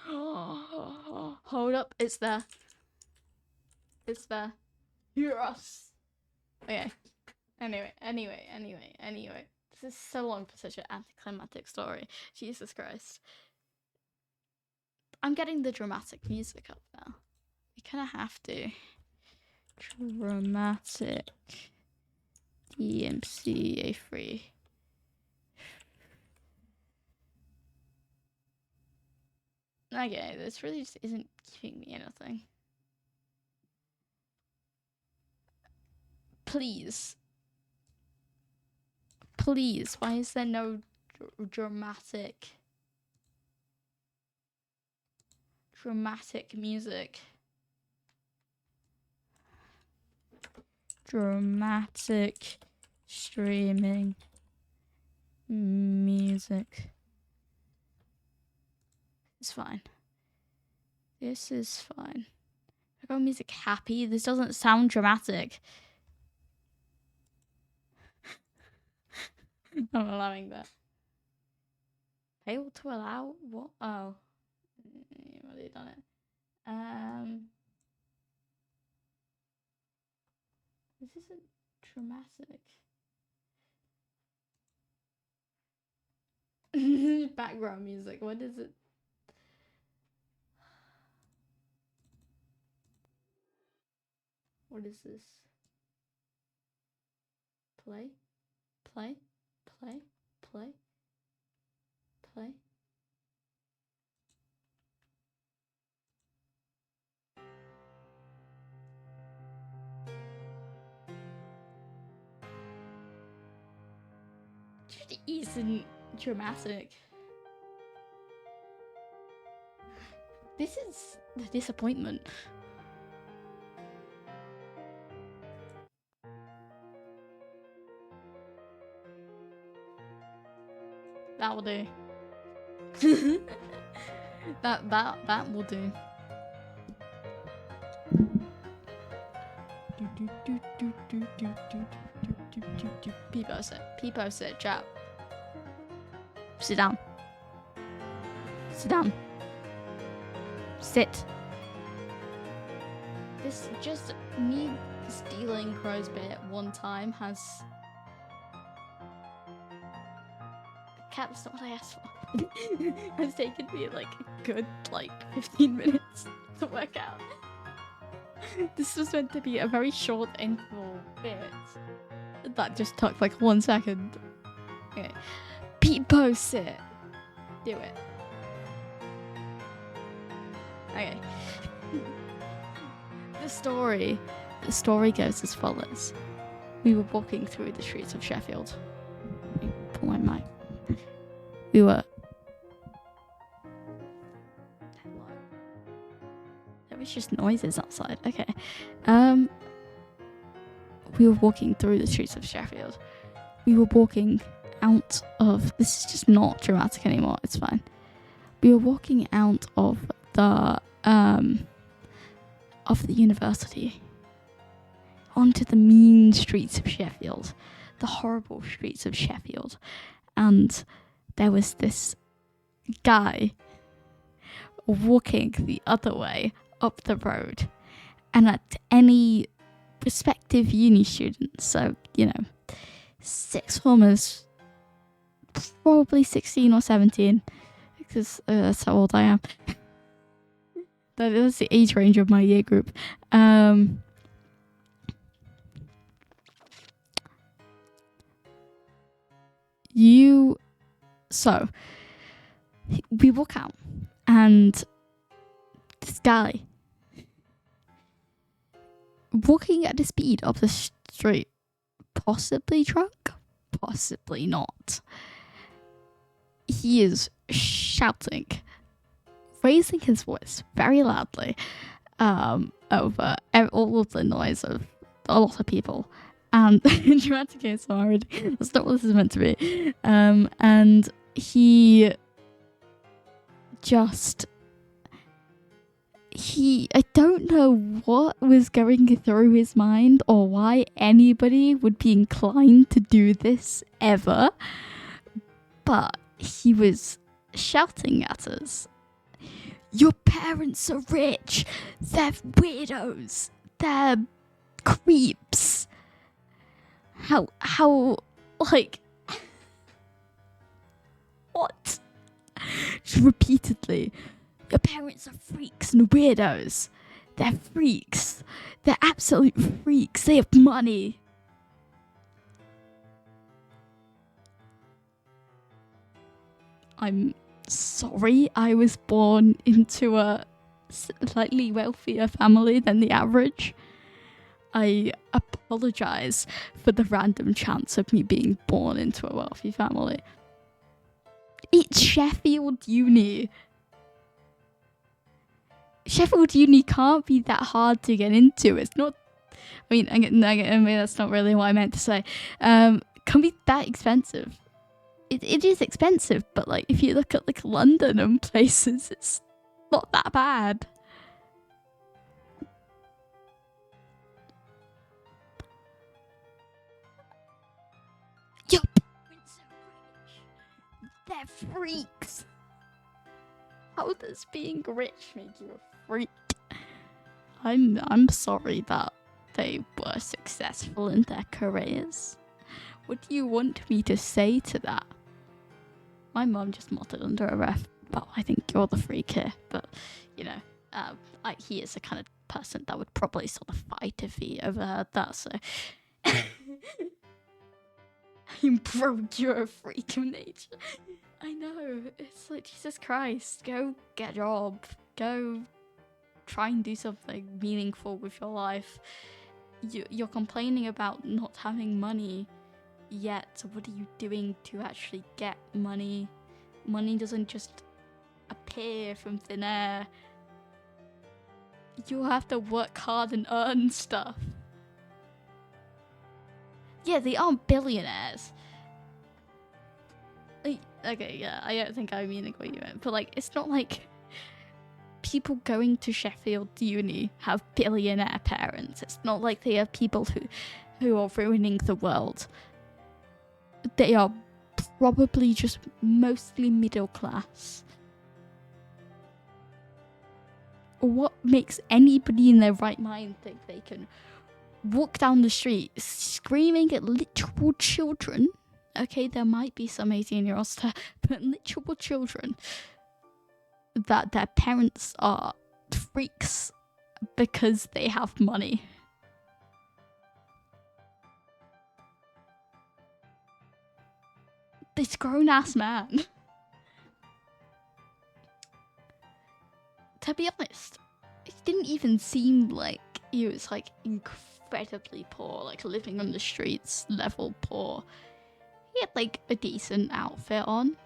Hold up, it's there. It's there. Yes. Okay. Anyway. This is so long for such an anticlimactic story. Jesus Christ. I'm getting the dramatic music up now. We kind of have to. Dramatic. DMCA3. Okay, this really just isn't giving me anything. Please, why is there no dramatic music? Dramatic streaming music. It's fine. This is fine. Background music happy. This doesn't sound dramatic. I'm allowing that. Fail to allow? What? Oh. You've already done it. This isn't dramatic. Background music. What is it? What is this? Play? Play? Play? Play? Play? It isn't dramatic. This is the disappointment. That will do. that will do. Peepo sit, chat. Sit down. Sit down. Sit. This just me stealing Crow's bit one time that's not what I asked for. Has taken me like a good 15 minutes to work out. This was meant to be a very short interval bit. That just took 1 second. Okay. Peepo sit. Do it. Okay. The story goes as follows. We were walking through the streets of Sheffield. Pull my mic. We were... Hello? There was just noises outside. Okay. We were walking through the streets of Sheffield. We were walking out of... This is just not dramatic anymore. It's fine. We were walking out of the university onto the mean streets of Sheffield, the horrible streets of Sheffield, and there was this guy walking the other way up the road, and at any prospective uni student, so sixth formers, probably 16 or 17, because that's how old I am. That's the age range of my year group. So we walk out, and this guy walking at the speed of the street, possibly drunk, possibly not. He is shouting, raising his voice very loudly over all of the noise of a lot of people. And dramatic case already. That's not what this is meant to be. And he I don't know what was going through his mind or why anybody would be inclined to do this ever, but he was shouting at us. Your parents are rich. They're weirdos. They're creeps. How, what? Just repeatedly. Your parents are freaks and weirdos. They're freaks. They're absolute freaks. They have money. I'm sorry, I was born into a slightly wealthier family than the average. I apologize for the random chance of me being born into a wealthy family. It's Sheffield Uni. Sheffield Uni can't be that hard to get into. It's not... I mean, that's not really what I meant to say. Can't be that expensive. It is expensive, but if you look at London and places, it's not that bad. Your parents are rich. They're freaks. How does being rich make you a freak? I'm sorry that they were successful in their careers. What do you want me to say to that? My mum just muttered under her breath, well, I think you're the freak here. But, he is the kind of person that would probably sort of fight if he overheard that, so... I'm broke, you're a freak of nature. I know, it's Jesus Christ, go get a job. Go try and do something meaningful with your life. You're complaining about not having money, yet what are you doing to actually get money? Money doesn't just appear from thin air. you have to work hard and earn stuff. Yeah, they aren't billionaires. Okay, yeah, I don't think I'm meaning what you meant, but like, it's not like people going to Sheffield Uni have billionaire parents. It's not like they are people who are ruining the world. They are probably just mostly middle class. What makes anybody in their right mind think they can walk down the street screaming at literal children? Okay, there might be some 18-year-olds there, but literal children, that their parents are freaks because they have money. This grown-ass man. To be honest, it didn't even seem like he was like incredibly poor, like living on the streets level poor. He had like a decent outfit on.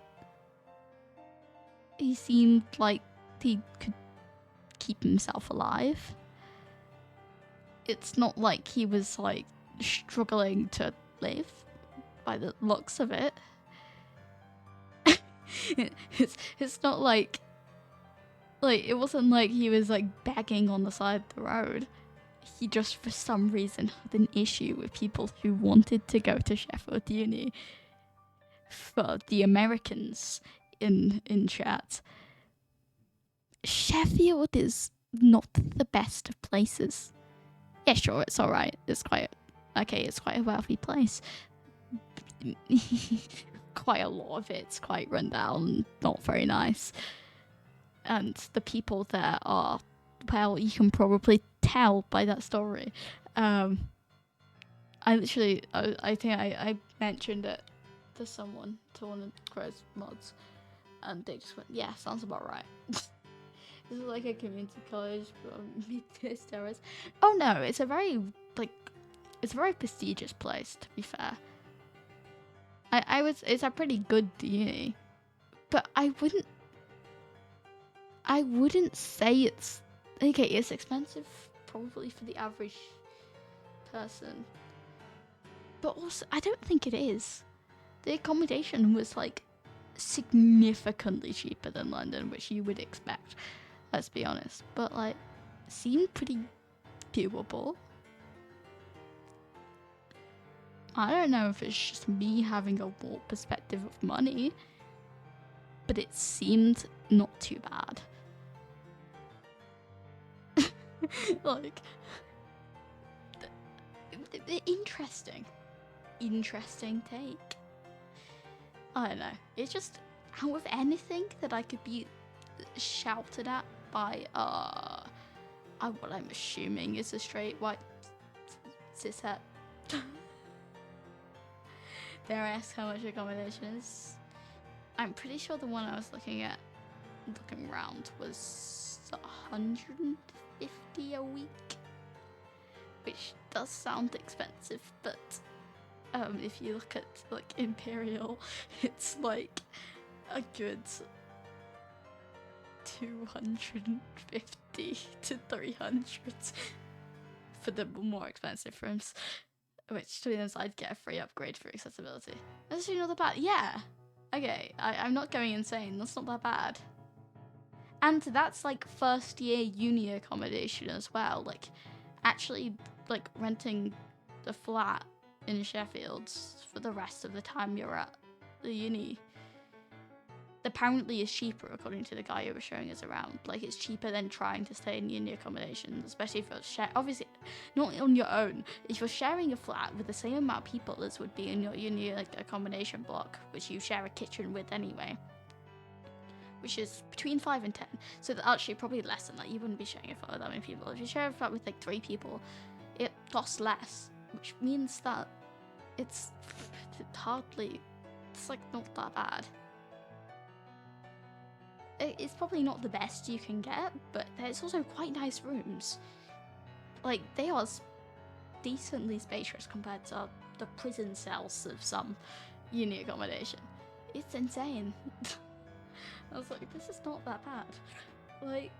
He seemed like he could keep himself alive. It's not like he was like struggling to live by the looks of it. It's not like it wasn't like he was like begging on the side of the road. He just for some reason had an issue with people who wanted to go to Sheffield Uni. For the Americans in chat, Sheffield is not the best of places. Yeah, sure, it's alright. It's quite a wealthy place. Quite a lot of it's quite run down, not very nice. And the people there are, well, you can probably tell by that story. I think I mentioned it to someone, to one of Crow's mods, and they just went, yeah, sounds about right. This is like a community college, but oh no, it's a very prestigious place, to be fair. It's a pretty good uni, but I wouldn't say it's okay. It's expensive, probably for the average person, but also I don't think it is. The accommodation was like significantly cheaper than London, which you would expect. Let's be honest, but like seemed pretty doable. I don't know if it's just me having a warped perspective of money, but it seemed not too bad. Like, interesting take. I don't know. It's just, out of anything that I could be shouted at by what I'm assuming is a straight white cishet. Dare I ask how much accommodation is? I'm pretty sure the one I was looking around was 150 a week, which does sound expensive, but if you look at like Imperial, it's like a good 250 to 300 for the more expensive rooms. Which, to be honest, I'd get a free upgrade for accessibility. That's actually not that bad. Yeah. Okay, I'm not going insane. That's not that bad. And that's like first year uni accommodation as well. Like, actually, like renting a flat in Sheffield for the rest of the time you're at the uni. Apparently is cheaper, according to the guy who was showing us around. Like, it's cheaper than trying to stay in uni accommodation, especially if you're obviously not on your own. If you're sharing a flat with the same amount of people as would be in your uni like accommodation block, which you share a kitchen with anyway, which is between 5 and 10. So actually probably less than that. You wouldn't be sharing a flat with that many people. If you share a flat with like 3 people, it costs less, which means that it's like not that bad. It's probably not the best you can get, but it's also quite nice rooms. Like, they are decently spacious compared to the prison cells of some uni accommodation. It's insane. I was like, this is not that bad. Like,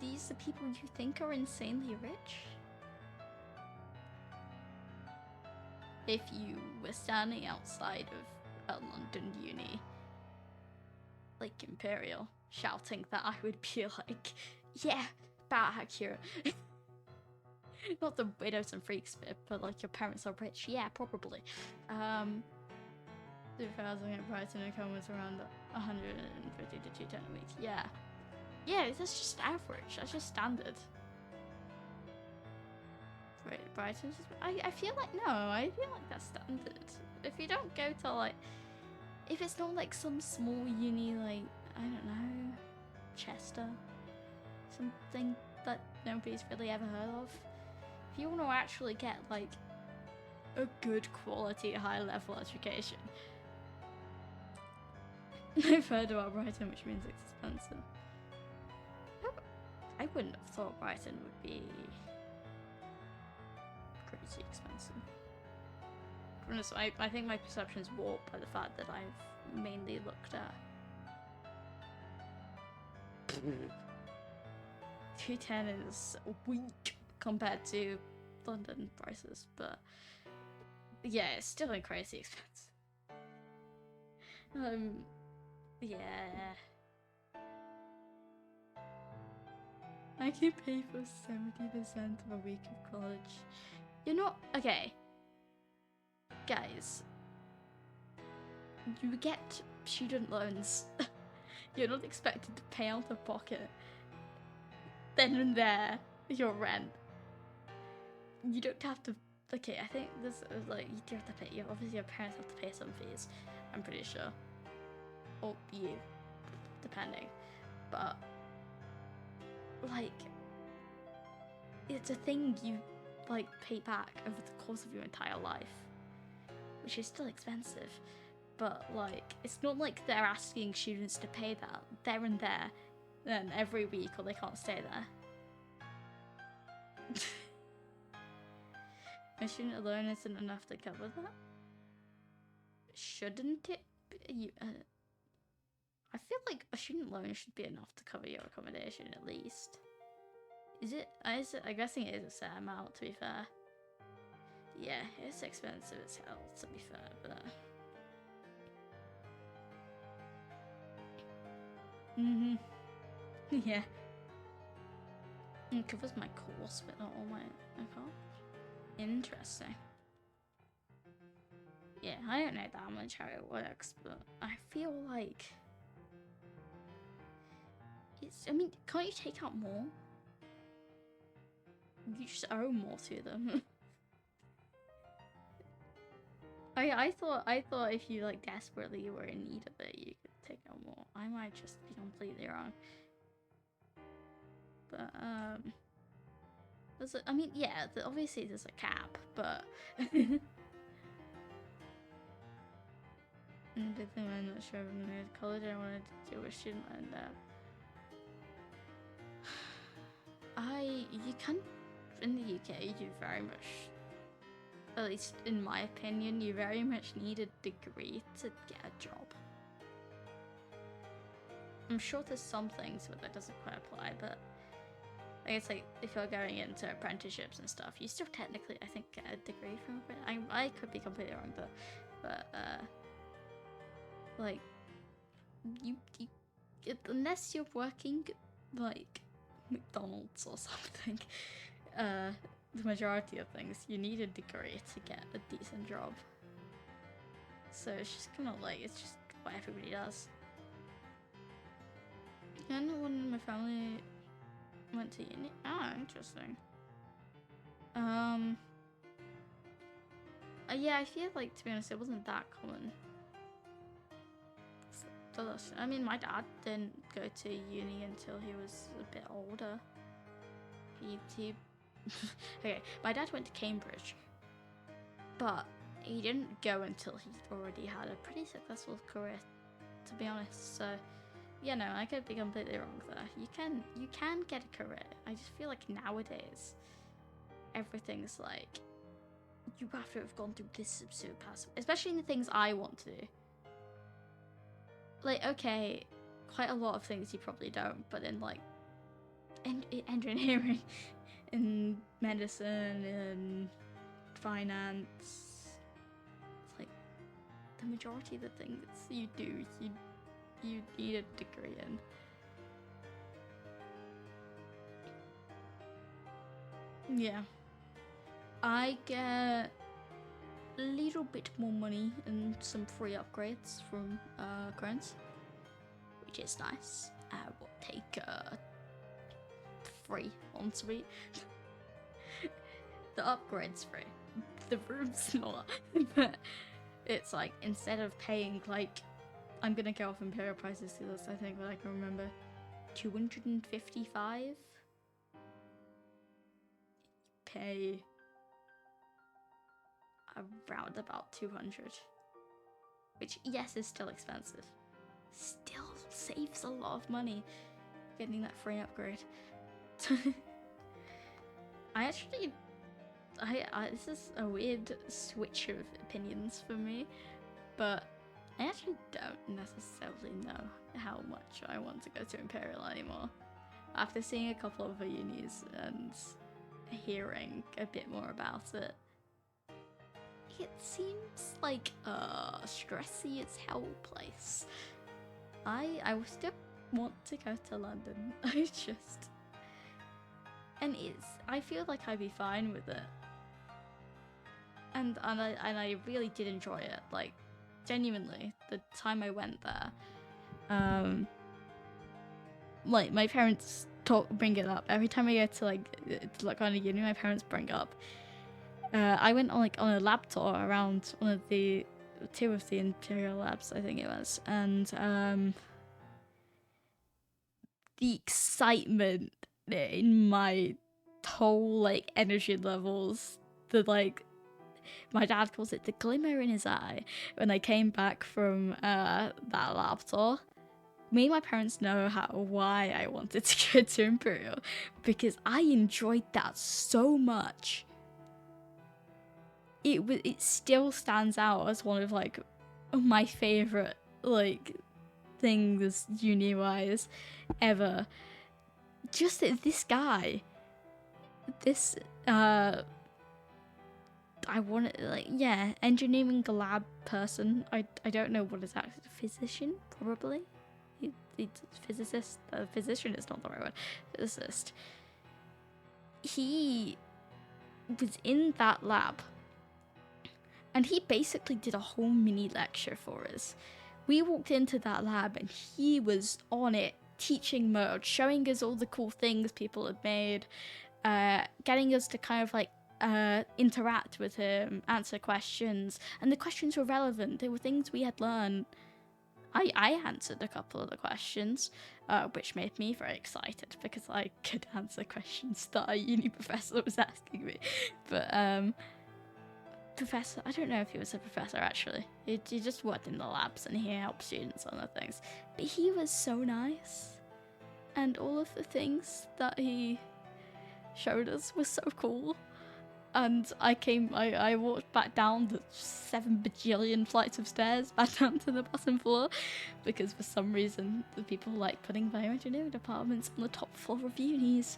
these the people you think are insanely rich? If you were standing outside of a London uni, like Imperial, shouting that, I would be like, yeah, about accurate. Not the widows and freaks bit, but like your parents are rich, yeah, probably. 2,000 at Brighton income was around 150 to 210 a week. Yeah. Yeah, that's just average. That's just standard. Wait, Brighton? I feel like, no, I feel like that's standard. If you don't go to like, if it's not like some small uni like, I don't know, Chester, something that nobody's really ever heard of. If you want to actually get like a good quality high level education, I've heard about Brighton, which means it's expensive. I wouldn't have thought Brighton would be crazy expensive. Honestly, I think my perception's warped by the fact that I've mainly looked at 210 is weak compared to London prices, but yeah, it's still crazy expensive. Yeah. I can pay for 70% of a week of college. You're not okay. Guys, you get student loans. You're not expected to pay out of pocket. Then and there, your rent. You don't have to. Okay, I think this is like you do have to pay. Obviously, your parents have to pay some fees. I'm pretty sure, or you, depending. But like, it's a thing you like pay back over the course of your entire life, which is still expensive. But like, it's not like they're asking students to pay that there and there, then every week, or they can't stay there. A student loan isn't enough to cover that. Shouldn't it be? I feel like a student loan should be enough to cover your accommodation at least. Is it? I'm guessing it is a set amount, to be fair. Yeah, it's expensive as hell, to be fair, but... Yeah. It covers my course, but not all my account. Interesting. Yeah, I don't know that much how it works, but I feel like... I mean, can't you take out more? You just owe more to them. I thought if you like desperately were in need of it, you could take out more. I might just be completely wrong. But there's I mean, yeah, obviously there's a cap, but I'm not sure if I'm gonna go to college. I wanted to do a student loan there. You can, in the UK, you very much, at least in my opinion, you very much need a degree to get a job. I'm sure there's some things where that doesn't quite apply, but I guess like if you're going into apprenticeships and stuff, you still technically, I think, get a degree from it. I could be completely wrong though, but like you unless you're working like McDonald's or something, the majority of things you need a degree to get a decent job. So it's just kind of like, it's just what everybody does. And when my family went to uni, interesting. Yeah, I feel like, to be honest, it wasn't that common. I mean, my dad didn't go to uni until he was a bit older. He okay, my dad went to Cambridge, but he didn't go until he already had a pretty successful career, to be honest. So, yeah, no, I could be completely wrong there. You can get a career. I just feel like nowadays, everything's like, you have to have gone through this absurd path, especially in the things I want to do. Like, okay, quite a lot of things you probably don't, but in like engineering, in medicine, in finance. It's like the majority of the things you do, you need a degree in. Yeah. I get a little bit more money and some free upgrades from grants, which is nice. I will take 3 on suite. The upgrade's free. The room's not. But it's like, instead of paying, like, I'm gonna go off Imperial prices to this, I think, but I can remember 255, pay around about 200, which, yes, is still expensive. Still saves a lot of money getting that free upgrade. This is a weird switch of opinions for me, but I actually don't necessarily know how much I want to go to Imperial anymore. After seeing a couple of other unis and hearing a bit more about it, it seems like a stressy as hell place. I still want to go to London. I feel like I'd be fine with it. And I really did enjoy it. Like, genuinely, the time I went there, like, my parents bring it up every time I go to like on a uni. My parents bring up. I went on a lab tour around one of the 2 of the Imperial labs, I think it was, and the excitement in my whole like energy levels, my dad calls it the glimmer in his eye, when I came back from that lab tour. Me and my parents know why I wanted to go to Imperial, because I enjoyed that so much. It still stands out as one of like my favorite like things uni-wise ever. Just that this guy, this I want to, like, yeah, engineering lab person. I don't know what is that. Physician, probably. Physicist. Physician is not the right word. Physicist. He was in that lab, and he basically did a whole mini lecture for us. We walked into that lab, and he was on it, teaching mode, showing us all the cool things people had made, getting us to kind of like interact with him, answer questions, and the questions were relevant. They were things we had learned. I answered a couple of the questions, which made me very excited because I could answer questions that a uni professor was asking me. But professor, I don't know if he was a professor actually. He just worked in the labs and he helped students on the things. But he was so nice, and all of the things that he showed us was so cool. And I walked back down the 7 bajillion flights of stairs back down to the bottom floor, because for some reason the people like putting bioengineering departments on the top floor of unis.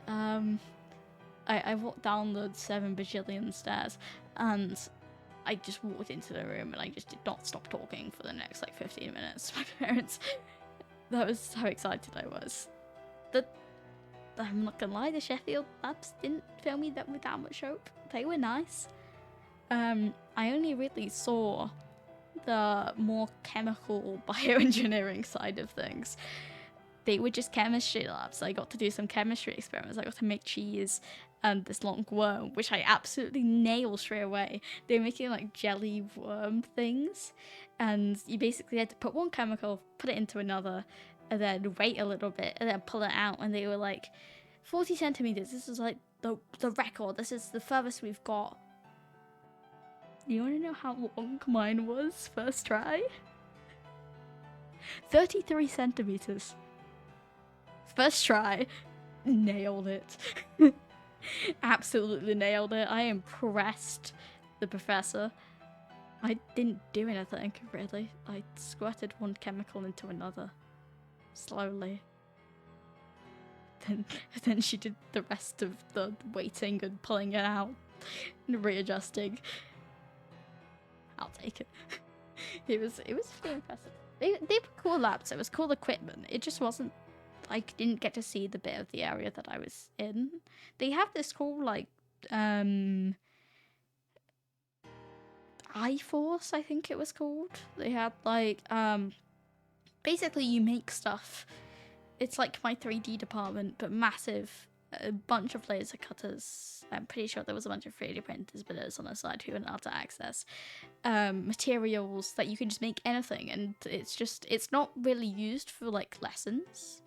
I walked down the 7 bajillion stairs, and I just walked into the room, and I just did not stop talking for the next like 15 minutes to my parents. That was how excited I was. I'm not gonna lie, the Sheffield labs didn't fill me with that much hope. They were nice. I only really saw the more chemical bioengineering side of things. They were just chemistry labs. I got to do some chemistry experiments. I got to make cheese and this long worm, which I absolutely nailed straight away. They were making like jelly worm things, and you basically had to put one chemical, put it into another, and then wait a little bit, and then pull it out, and they were like 40 centimeters. This is like the record. This is the furthest we've got. You want to know how long mine was first try? 33 centimeters. First try. Nailed it. Absolutely nailed it. I impressed the professor. I didn't do anything, really. I squirted one chemical into another. Slowly. then she did the rest of the waiting and pulling it out and readjusting. I'll take it. It was really impressive. They were cool labs. It was cool equipment. It just wasn't. I didn't get to see the bit of the area that I was in. They have this cool like iForce, I think it was called. They had like basically you make stuff. It's like my 3D department, but massive. A bunch of laser cutters. I'm pretty sure there was a bunch of 3D printers, but it was on the side who weren't able to access. Materials that you can just make anything, and it's not really used for like lessons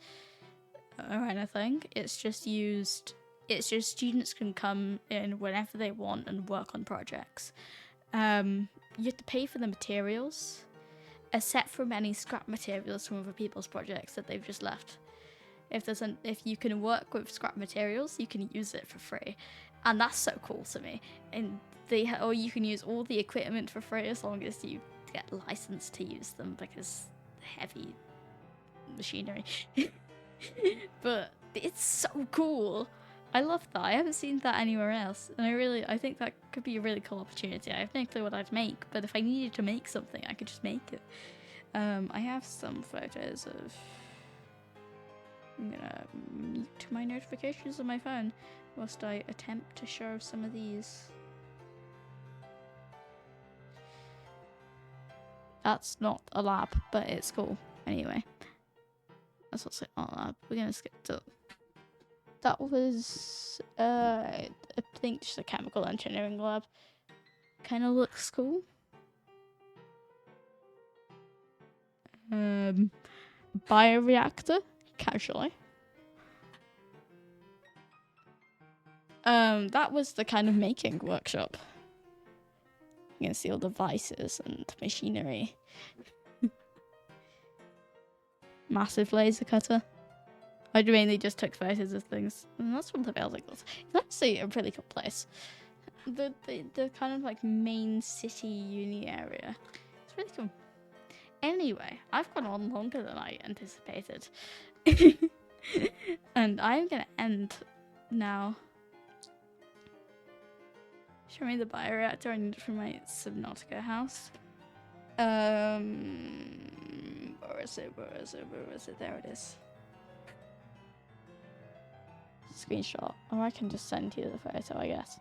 or anything. It's just students can come in whenever they want and work on projects. You have to pay for the materials, except from any scrap materials from other people's projects that they've just left. If you can work with scrap materials, you can use it for free, and that's so cool to me. And or you can use all the equipment for free as long as you get licensed to use them, because heavy machinery. But it's so cool. I love that. I haven't seen that anywhere else, and I think that could be a really cool opportunity. I have no clue what I'd make, but if I needed to make something, I could just make it. I have some photos of. I'm gonna mute my notifications on my phone whilst I attempt to show some of these. That's not a lab, but it's cool. Anyway, that's what's not a lab. We're gonna skip to. That was, I think, just a chemical engineering lab. Kind of looks cool. Bioreactor. Casually. That was the kind of making workshop. You can see all the devices and machinery. Massive laser cutter. I mainly just took photos of things, and that's what the building was. It's actually a really cool place. The kind of like main city uni area. It's really cool. Anyway, I've gone on longer than I anticipated. And I'm gonna end now. Show me the bioreactor I need from my Subnautica house. Where is it? There it is. Screenshot. Or I can just send you the photo, I guess.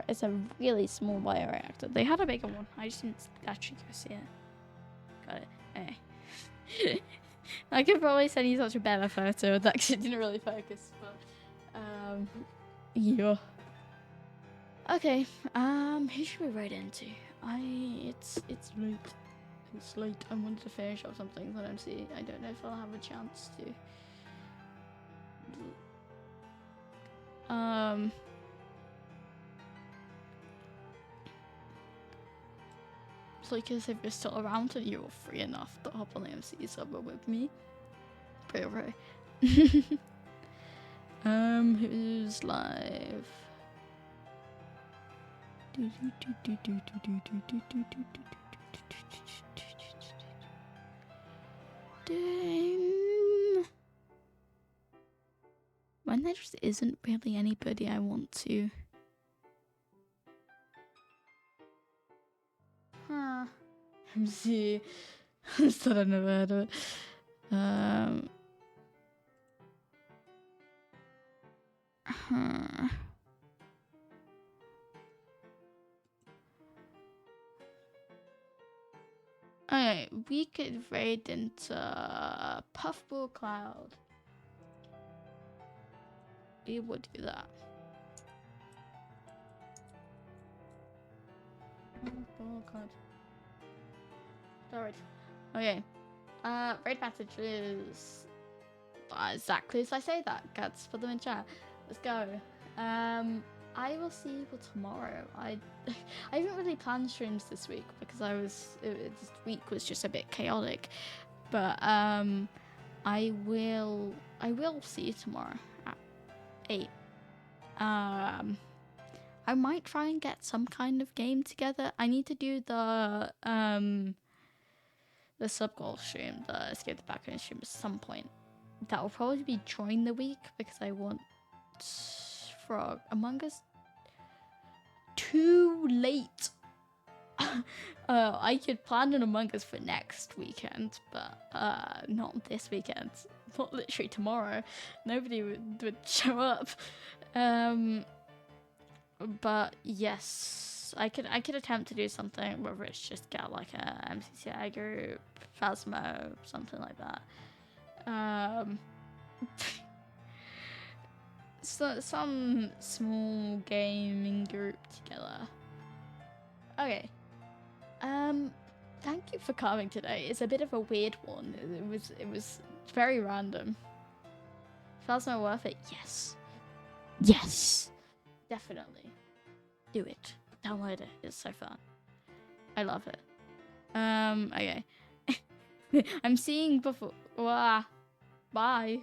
It's a really small bioreactor. They had a bigger one. I just didn't actually go see it. Got it. Hey. I could probably send you such a better photo. It actually didn't really focus, but yeah. Okay. Who should we write into? It's late. It's late. I wanted to finish off something that I don't know if I'll have a chance to. So because if you're still around and you're free enough to hop on the MC server with me, pray. Who's live? When there just isn't really anybody I want to. MC. Still I've never heard of it. Okay, we could raid into Puffball Cloud. We would do that. Puffball Cloud. Alright. Okay. Raid messages. Exactly as I say that. Guts, put them in chat. Let's go. I will see you tomorrow. I haven't really planned streams this week because this week was just a bit chaotic. But I will see you tomorrow at 8. I might try and get some kind of game together. I need to do the sub-goal stream, the Escape the Background stream at some point. that will probably be during the week because I want Frog Among Us too late. I could plan an Among Us for next weekend, but not this weekend. Not literally tomorrow. Nobody would show up. But yes, I could attempt to do something, whether it's just get like a MCCI group, Phasmo, something like that. So some small gaming group together. Okay. Thank you for coming today. It's a bit of a weird one. It was very random. Phasmo worth it? Yes. Yes. Definitely. Do it. Download it. It's so fun. I love it. Okay. I'm seeing before. Bye.